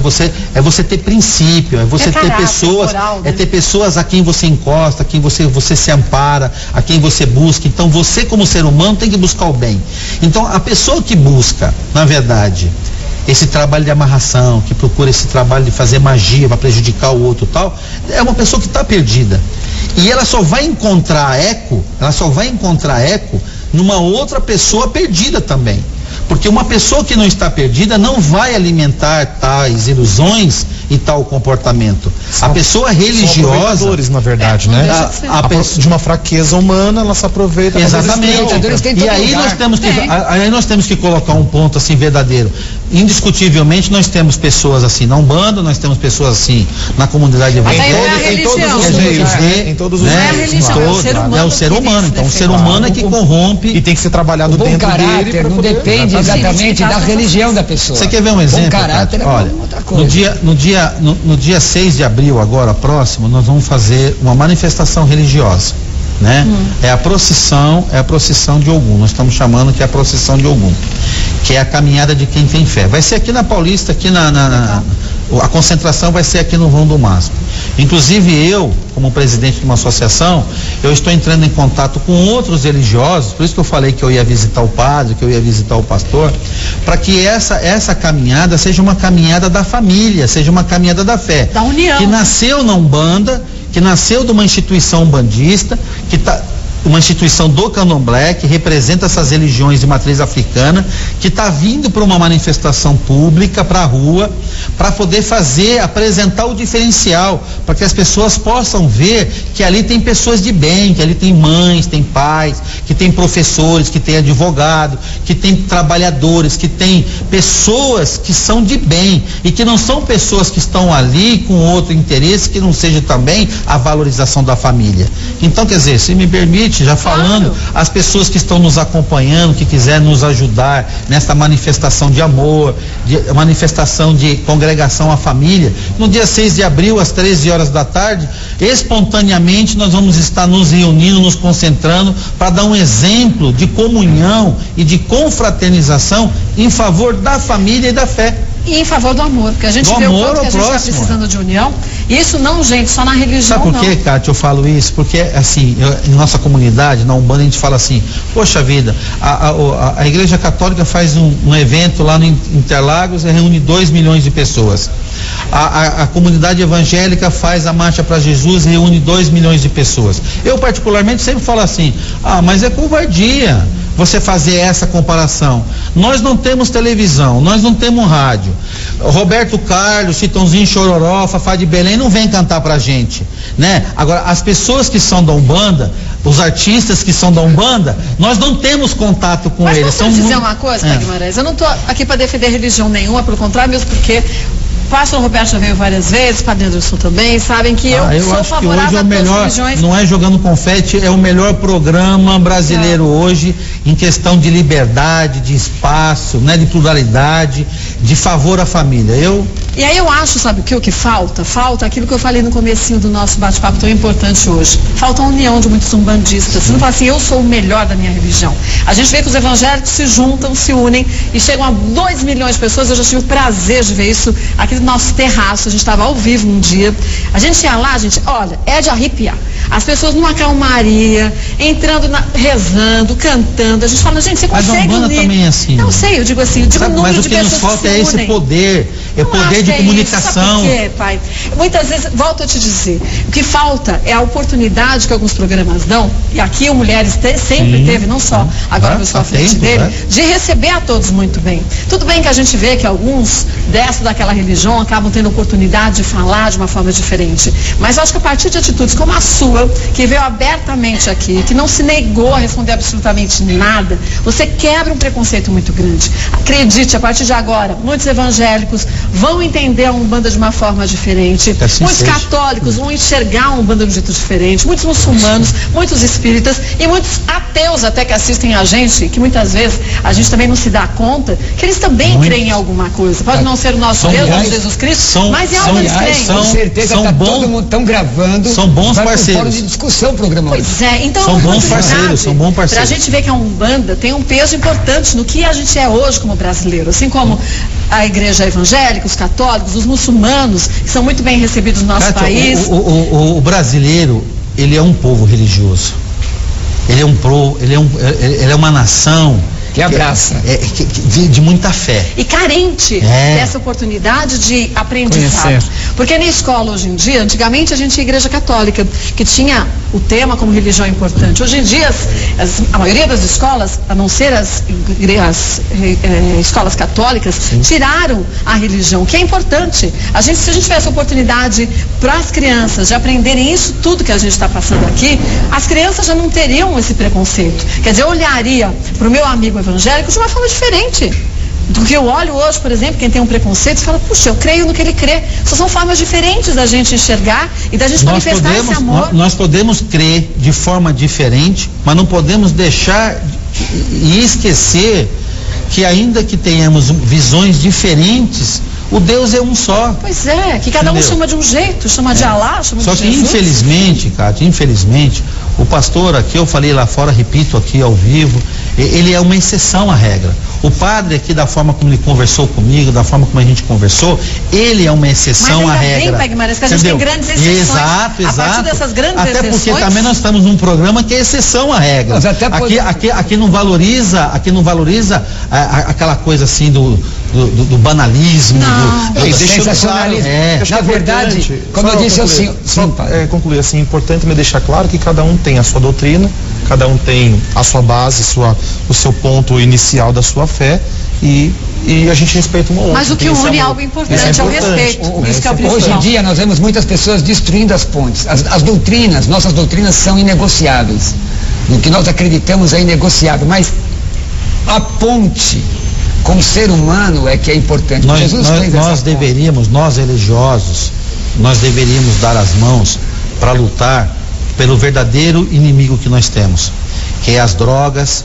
é você ter princípio, é você ter pessoas, moral, né? É ter pessoas a quem você encosta, a quem você se ampara, a quem você busca. Então você, como ser humano, tem que buscar o bem. Então a pessoa que busca, na verdade, esse trabalho de amarração, que procura esse trabalho de fazer magia para prejudicar o outro e tal, é uma pessoa que está perdida. E ela só vai encontrar eco numa outra pessoa perdida também. Porque uma pessoa que não está perdida não vai alimentar tais ilusões e tal comportamento. A pessoa religiosa, na verdade, né? De uma fraqueza humana, ela se aproveita. Exatamente. E aí nós temos que colocar um ponto assim verdadeiro. Indiscutivelmente nós temos pessoas assim na Umbanda, nós temos pessoas assim na comunidade evangélica, em todos os é o ser humano. Então o ser humano é que corrompe e tem que ser trabalhado dentro dele. Não depende exatamente da religião da pessoa. Você quer ver um exemplo? Bom caráter é outra coisa. No dia 6 de abril, agora próximo, nós vamos fazer uma manifestação religiosa, né? É a procissão de Ogum. Nós estamos chamando que é a procissão de Ogum, que é a caminhada de quem tem fé. Vai ser aqui na Paulista, aqui a concentração vai ser aqui no Vão do MASP. Inclusive eu, como presidente de uma associação, eu estou entrando em contato com outros religiosos, por isso que eu falei que eu ia visitar o padre, que eu ia visitar o pastor, para que essa caminhada seja uma caminhada da família, seja uma caminhada da fé. Da união. Que nasceu na Umbanda, que nasceu de uma instituição umbandista, uma instituição do Candomblé, que representa essas religiões de matriz africana, que está vindo para uma manifestação pública, para a rua, para poder apresentar o diferencial, para que as pessoas possam ver que ali tem pessoas de bem, que ali tem mães, tem pais, que tem professores, que tem advogado, que tem trabalhadores, que tem pessoas que são de bem e que não são pessoas que estão ali com outro interesse que não seja também a valorização da família. Então, quer dizer, se me permite, já falando, as pessoas que estão nos acompanhando, que quiserem nos ajudar nesta manifestação de amor, manifestação de congregação à família, no dia 6 de abril, às 13 horas da tarde, espontaneamente nós vamos estar nos reunindo, nos concentrando para dar um exemplo de comunhão e de confraternização em favor da família e da fé. E em favor do amor, porque a gente vê o quanto que a gente está precisando de união. Isso não, gente, só na religião. Sabe por quê, Cátia, eu falo isso? Porque, assim, em nossa comunidade, na Umbanda, a gente fala assim, poxa vida, a Igreja Católica faz um evento lá no Interlagos e reúne 2 milhões de pessoas. A comunidade evangélica faz a Marcha para Jesus e reúne 2 milhões de pessoas. Eu, particularmente, sempre falo assim, mas é covardia você fazer essa comparação. Nós não temos televisão, nós não temos rádio. Roberto Carlos, Chitãozinho Chororó, Fafá de Belém não vem cantar pra gente, né? Agora, as pessoas que são da Umbanda, os artistas que são da Umbanda, nós não temos contato com eles. Mas posso dizer uma coisa, Pai Guimarães? Eu não estou aqui para defender religião nenhuma, pelo contrário, mesmo porque o pastor Roberto já veio várias vezes, Padre Anderson também, sabem que eu sou favorável a todas as religiões. Não é jogando confete, é o melhor programa brasileiro hoje em questão de liberdade, de espaço, né, de pluralidade, de favor à família. E aí eu acho, sabe o que falta? Falta aquilo que eu falei no comecinho do nosso bate-papo tão importante hoje. Falta a união de muitos umbandistas. Você não fala assim, eu sou o melhor da minha religião. A gente vê que os evangélicos se juntam, se unem e chegam a 2 milhões de pessoas. Eu já tive o prazer de ver isso aqui no nosso terraço. A gente estava ao vivo um dia. A gente ia lá, gente, olha, é de arrepiar. As pessoas numa calmaria, entrando, rezando, cantando. A gente fala, gente, você consegue unir? Mas a Umbanda também é assim. Não sei, eu digo assim, mas o que nos falta é esse poder. É poder de comunicação. Sabe por quê, pai? Muitas vezes, volto a te dizer, o que falta é a oportunidade que alguns programas dão, e aqui o Mulheres sempre teve, não só agora eu estou à frente dele, de receber a todos muito bem. Tudo bem que a gente vê que alguns daquela religião acabam tendo oportunidade de falar de uma forma diferente, mas eu acho que a partir de atitudes como a sua, que veio abertamente aqui, que não se negou a responder absolutamente nada, você quebra um preconceito muito grande. Acredite, a partir de agora, muitos evangélicos, vão entender a Umbanda de uma forma diferente. Assim Muitos seja. católicos vão enxergar a Umbanda de um jeito diferente. Muitos muçulmanos, muitos espíritas e muitos ateus até que assistem a gente, que muitas vezes a gente também não se dá conta, que eles também creem em alguma coisa. Pode não ser o nosso Deus, nosso Jesus Cristo, mas em algo eles creem. Com certeza todo mundo tão gravando. São bons vai parceiros. Fórum de discussão o programa hoje. Pois é, então São bons parceiros, são bons parceiros. Pra gente ver que a Umbanda tem um peso importante no que a gente é hoje como brasileiro, assim como a igreja evangélica, os católicos, os muçulmanos, que são muito bem recebidos no nosso país. O brasileiro, ele é um povo religioso. Ele é uma nação que abraça. De muita fé. E carente dessa oportunidade de aprendizado. Conhecer. Porque na escola hoje em dia, antigamente a gente tinha igreja católica, que tinha o tema como religião importante. Hoje em dia, a maioria das escolas, a não ser as escolas católicas, tiraram a religião, que é importante. Se a gente tivesse oportunidade para as crianças de aprenderem isso tudo que a gente está passando aqui, as crianças já não teriam esse preconceito. Quer dizer, eu olharia para o meu amigo evangélico de uma forma diferente do que eu olho hoje, por exemplo, quem tem um preconceito, fala, puxa, eu creio no que ele crê. São formas diferentes da gente enxergar e da gente manifestar esse amor. Nós podemos crer de forma diferente, mas não podemos deixar e esquecer que ainda que tenhamos visões diferentes, o Deus é um só. Pois é, que cada um chama de um jeito, chama de Alá, chama de Jesus. Só que infelizmente, Cátia, o pastor aqui, eu falei lá fora, repito aqui ao vivo, ele é uma exceção à regra. O padre aqui, da forma como ele conversou comigo, da forma como a gente conversou, ele é uma exceção à regra. Mas ainda bem, que a gente tem grandes exceções. Exato. A partir dessas grandes até exceções... porque também nós estamos num programa que é exceção à regra. Mas até aqui não valoriza aquela coisa assim do banalismo, do sensacionalismo. Na verdade, como eu disse, concluir assim, é importante me deixar claro que cada um tem a sua doutrina, cada um tem a sua base, o seu ponto inicial da sua fé e a gente respeita um ao outro. Mas o que une é algo importante, é o respeito. Isso que é o principal. Hoje em dia nós vemos muitas pessoas destruindo as pontes. As doutrinas, nossas doutrinas são inegociáveis. O que nós acreditamos é inegociável, mas a ponte como ser humano é que é importante. Nós religiosos, nós deveríamos dar as mãos para lutar pelo verdadeiro inimigo que nós temos, que é as drogas,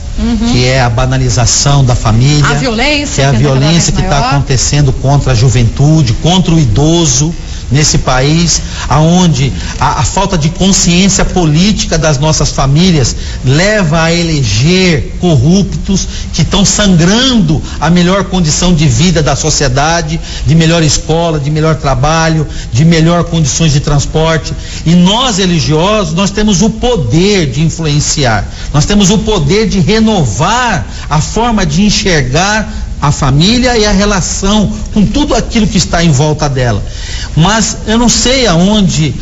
que é a banalização da família, a violência, que é a violência que está acontecendo contra a juventude, contra o idoso nesse país, aonde a falta de consciência política das nossas famílias leva a eleger corruptos que estão sangrando a melhor condição de vida da sociedade, de melhor escola, de melhor trabalho, de melhor condições de transporte. E nós religiosos, nós temos o poder de influenciar, nós temos o poder de renovar a forma de enxergar a família e a relação com tudo aquilo que está em volta dela. Mas eu não sei aonde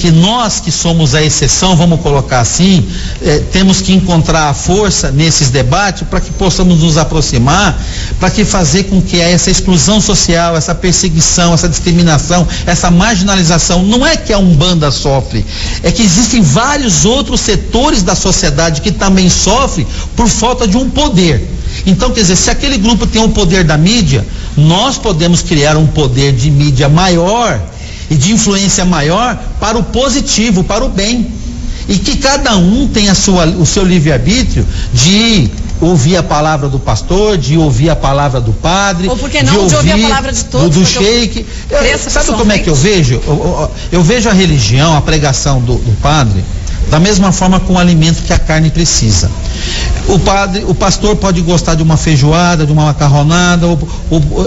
que nós que somos a exceção, vamos colocar assim, temos que encontrar a força nesses debates para que possamos nos aproximar, para que fazer com que essa exclusão social, essa perseguição, essa discriminação, essa marginalização, não é que a Umbanda sofre, é que existem vários outros setores da sociedade que também sofrem por falta de um poder. Então, quer dizer, se aquele grupo tem o poder da mídia, nós podemos criar um poder de mídia maior e de influência maior para o positivo, para o bem. E que cada um tenha o seu livre-arbítrio de ouvir a palavra do pastor, de ouvir a palavra do padre, ou porque não, de ouvir a palavra de todos, do sheik. Sabe como é que eu vejo? Eu vejo a religião, a pregação do padre, da mesma forma com o alimento que a carne precisa. O pastor pode gostar de uma feijoada, de uma macarronada,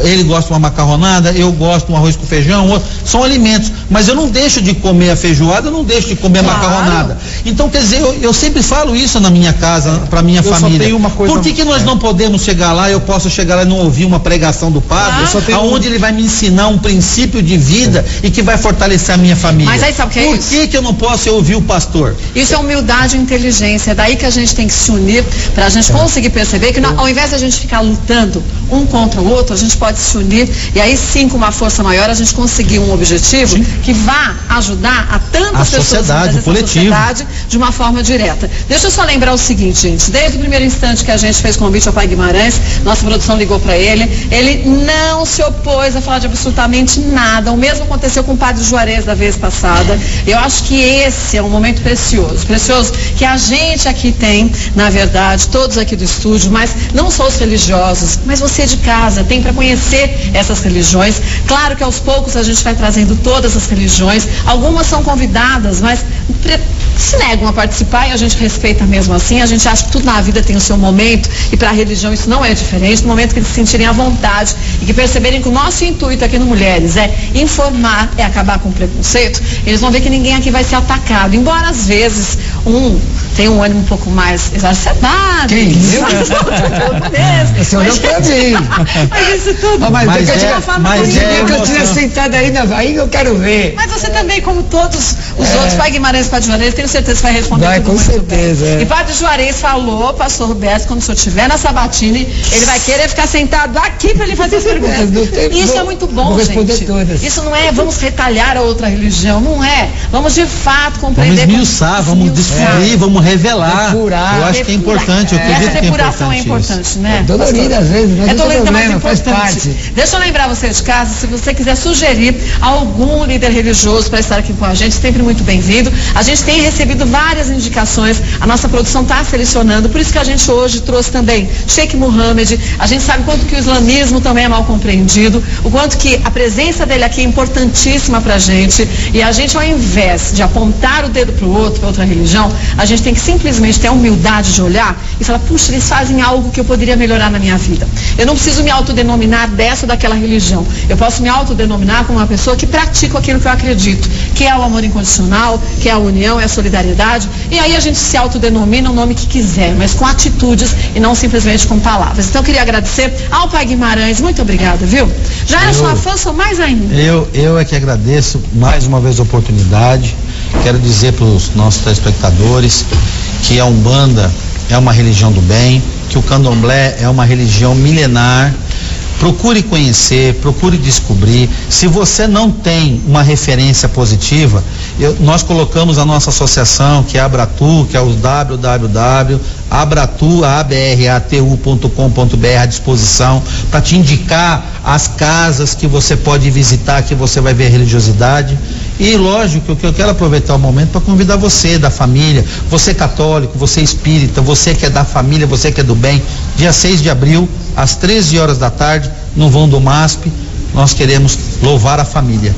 ele gosta de uma macarronada, eu gosto de um arroz com feijão, são alimentos, mas eu não deixo de comer a feijoada, eu não deixo de comer a macarronada. Então, quer dizer, eu sempre falo isso na minha casa, para minha família. Por que nós não podemos chegar lá, eu posso chegar lá e não ouvir uma pregação do padre, aonde ele vai me ensinar um princípio de vida e que vai fortalecer a minha família? Mas aí sabe o que é isso? Por que eu não posso ouvir o pastor? Isso é humildade e inteligência. É daí que a gente tem que se unir para a gente conseguir perceber que ao invés de a gente ficar lutando um contra o outro, a gente pode se unir e aí sim, com uma força maior, a gente conseguir um objetivo que vá ajudar a tantas pessoas dessa sociedade de uma forma direta. Deixa eu só lembrar o seguinte, gente, desde o primeiro instante que a gente fez convite ao Pai Guimarães, nossa produção ligou para ele não se opôs a falar de absolutamente nada. O mesmo aconteceu com o Padre Juarez da vez passada. Eu acho que esse é um momento precioso que a gente aqui tem, na verdade, todos aqui do estúdio, mas não só os religiosos, mas você de casa tem para conhecer essas religiões. Claro que aos poucos a gente vai trazendo todas as religiões, algumas são convidadas, mas se negam a participar e a gente respeita mesmo assim. A gente acha que tudo na vida tem o seu momento e para a religião isso não é diferente. No momento que eles se sentirem à vontade e que perceberem que o nosso intuito aqui no Mulheres é informar, é acabar com o preconceito, eles vão ver que ninguém aqui vai ser atacado, embora às vezes tenha um ânimo um pouco mais exacerbado. Quem? Você olhou pra mim. Mas isso tudo. Eu tinha sentado aí eu quero ver. Mas você também, como todos os outros, Pai Guimarães e Padre Juarez, tenho certeza que vai responder tudo com muito certeza, bem. E Padre Juarez falou, pastor Roberto, quando o senhor estiver na Sabatini, ele vai querer ficar sentado aqui para ele fazer as perguntas. Isso é muito bom, gente. Todas. Isso não é vamos retalhar a outra religião, não é. Vamos de fato compreender. Vamos esmiuçar, vamos descobrir, vamos revelar. Depurar, eu acho que é importante, eu acredito que é importante. Essa depuração é importante, né? É dolorida às vezes, mas é dolorida, mas é faz importante. parte. Deixa eu lembrar você de casa, se você quiser sugerir algum líder religioso para estar aqui com a gente, sempre muito bem-vindo. A gente tem recebido várias indicações, a nossa produção está selecionando, por isso que a gente hoje trouxe também Sheikh Mohammed. A gente sabe quanto que o islamismo também é mal compreendido, o quanto que a presença dele aqui é importantíssima para a gente, e a gente, ao invés de apontar o dedo para o outro, para outra religião, a gente tem que simplesmente ter a humildade de olhar e falar, puxa, eles fazem algo que eu poderia melhorar na minha vida. Eu não preciso me autodenominar dessa ou daquela religião. Eu posso me autodenominar como uma pessoa que pratica aquilo que eu acredito, que é o amor incondicional, que é a união, é a solidariedade, e aí a gente se autodenomina o nome que quiser, mas com atitudes e não simplesmente com palavras. Então eu queria agradecer ao Pai Guimarães, muito obrigada, viu? Já era sua fã, sou mais ainda. Eu é que agradeço mais uma vez a oportunidade. Quero dizer para os nossos telespectadores que a Umbanda é uma religião do bem, que o Candomblé é uma religião milenar. Procure conhecer, procure descobrir. Se você não tem uma referência positiva, nós colocamos a nossa associação, que é a Abratu, que é o www.abratu.com.br à disposição, para te indicar as casas que você pode visitar, que você vai ver a religiosidade. E lógico que eu quero aproveitar o momento para convidar você, da família, você católico, você espírita, você que é da família, você que é do bem, dia 6 de abril, às 13 horas da tarde, no vão do MASP, nós queremos louvar a família.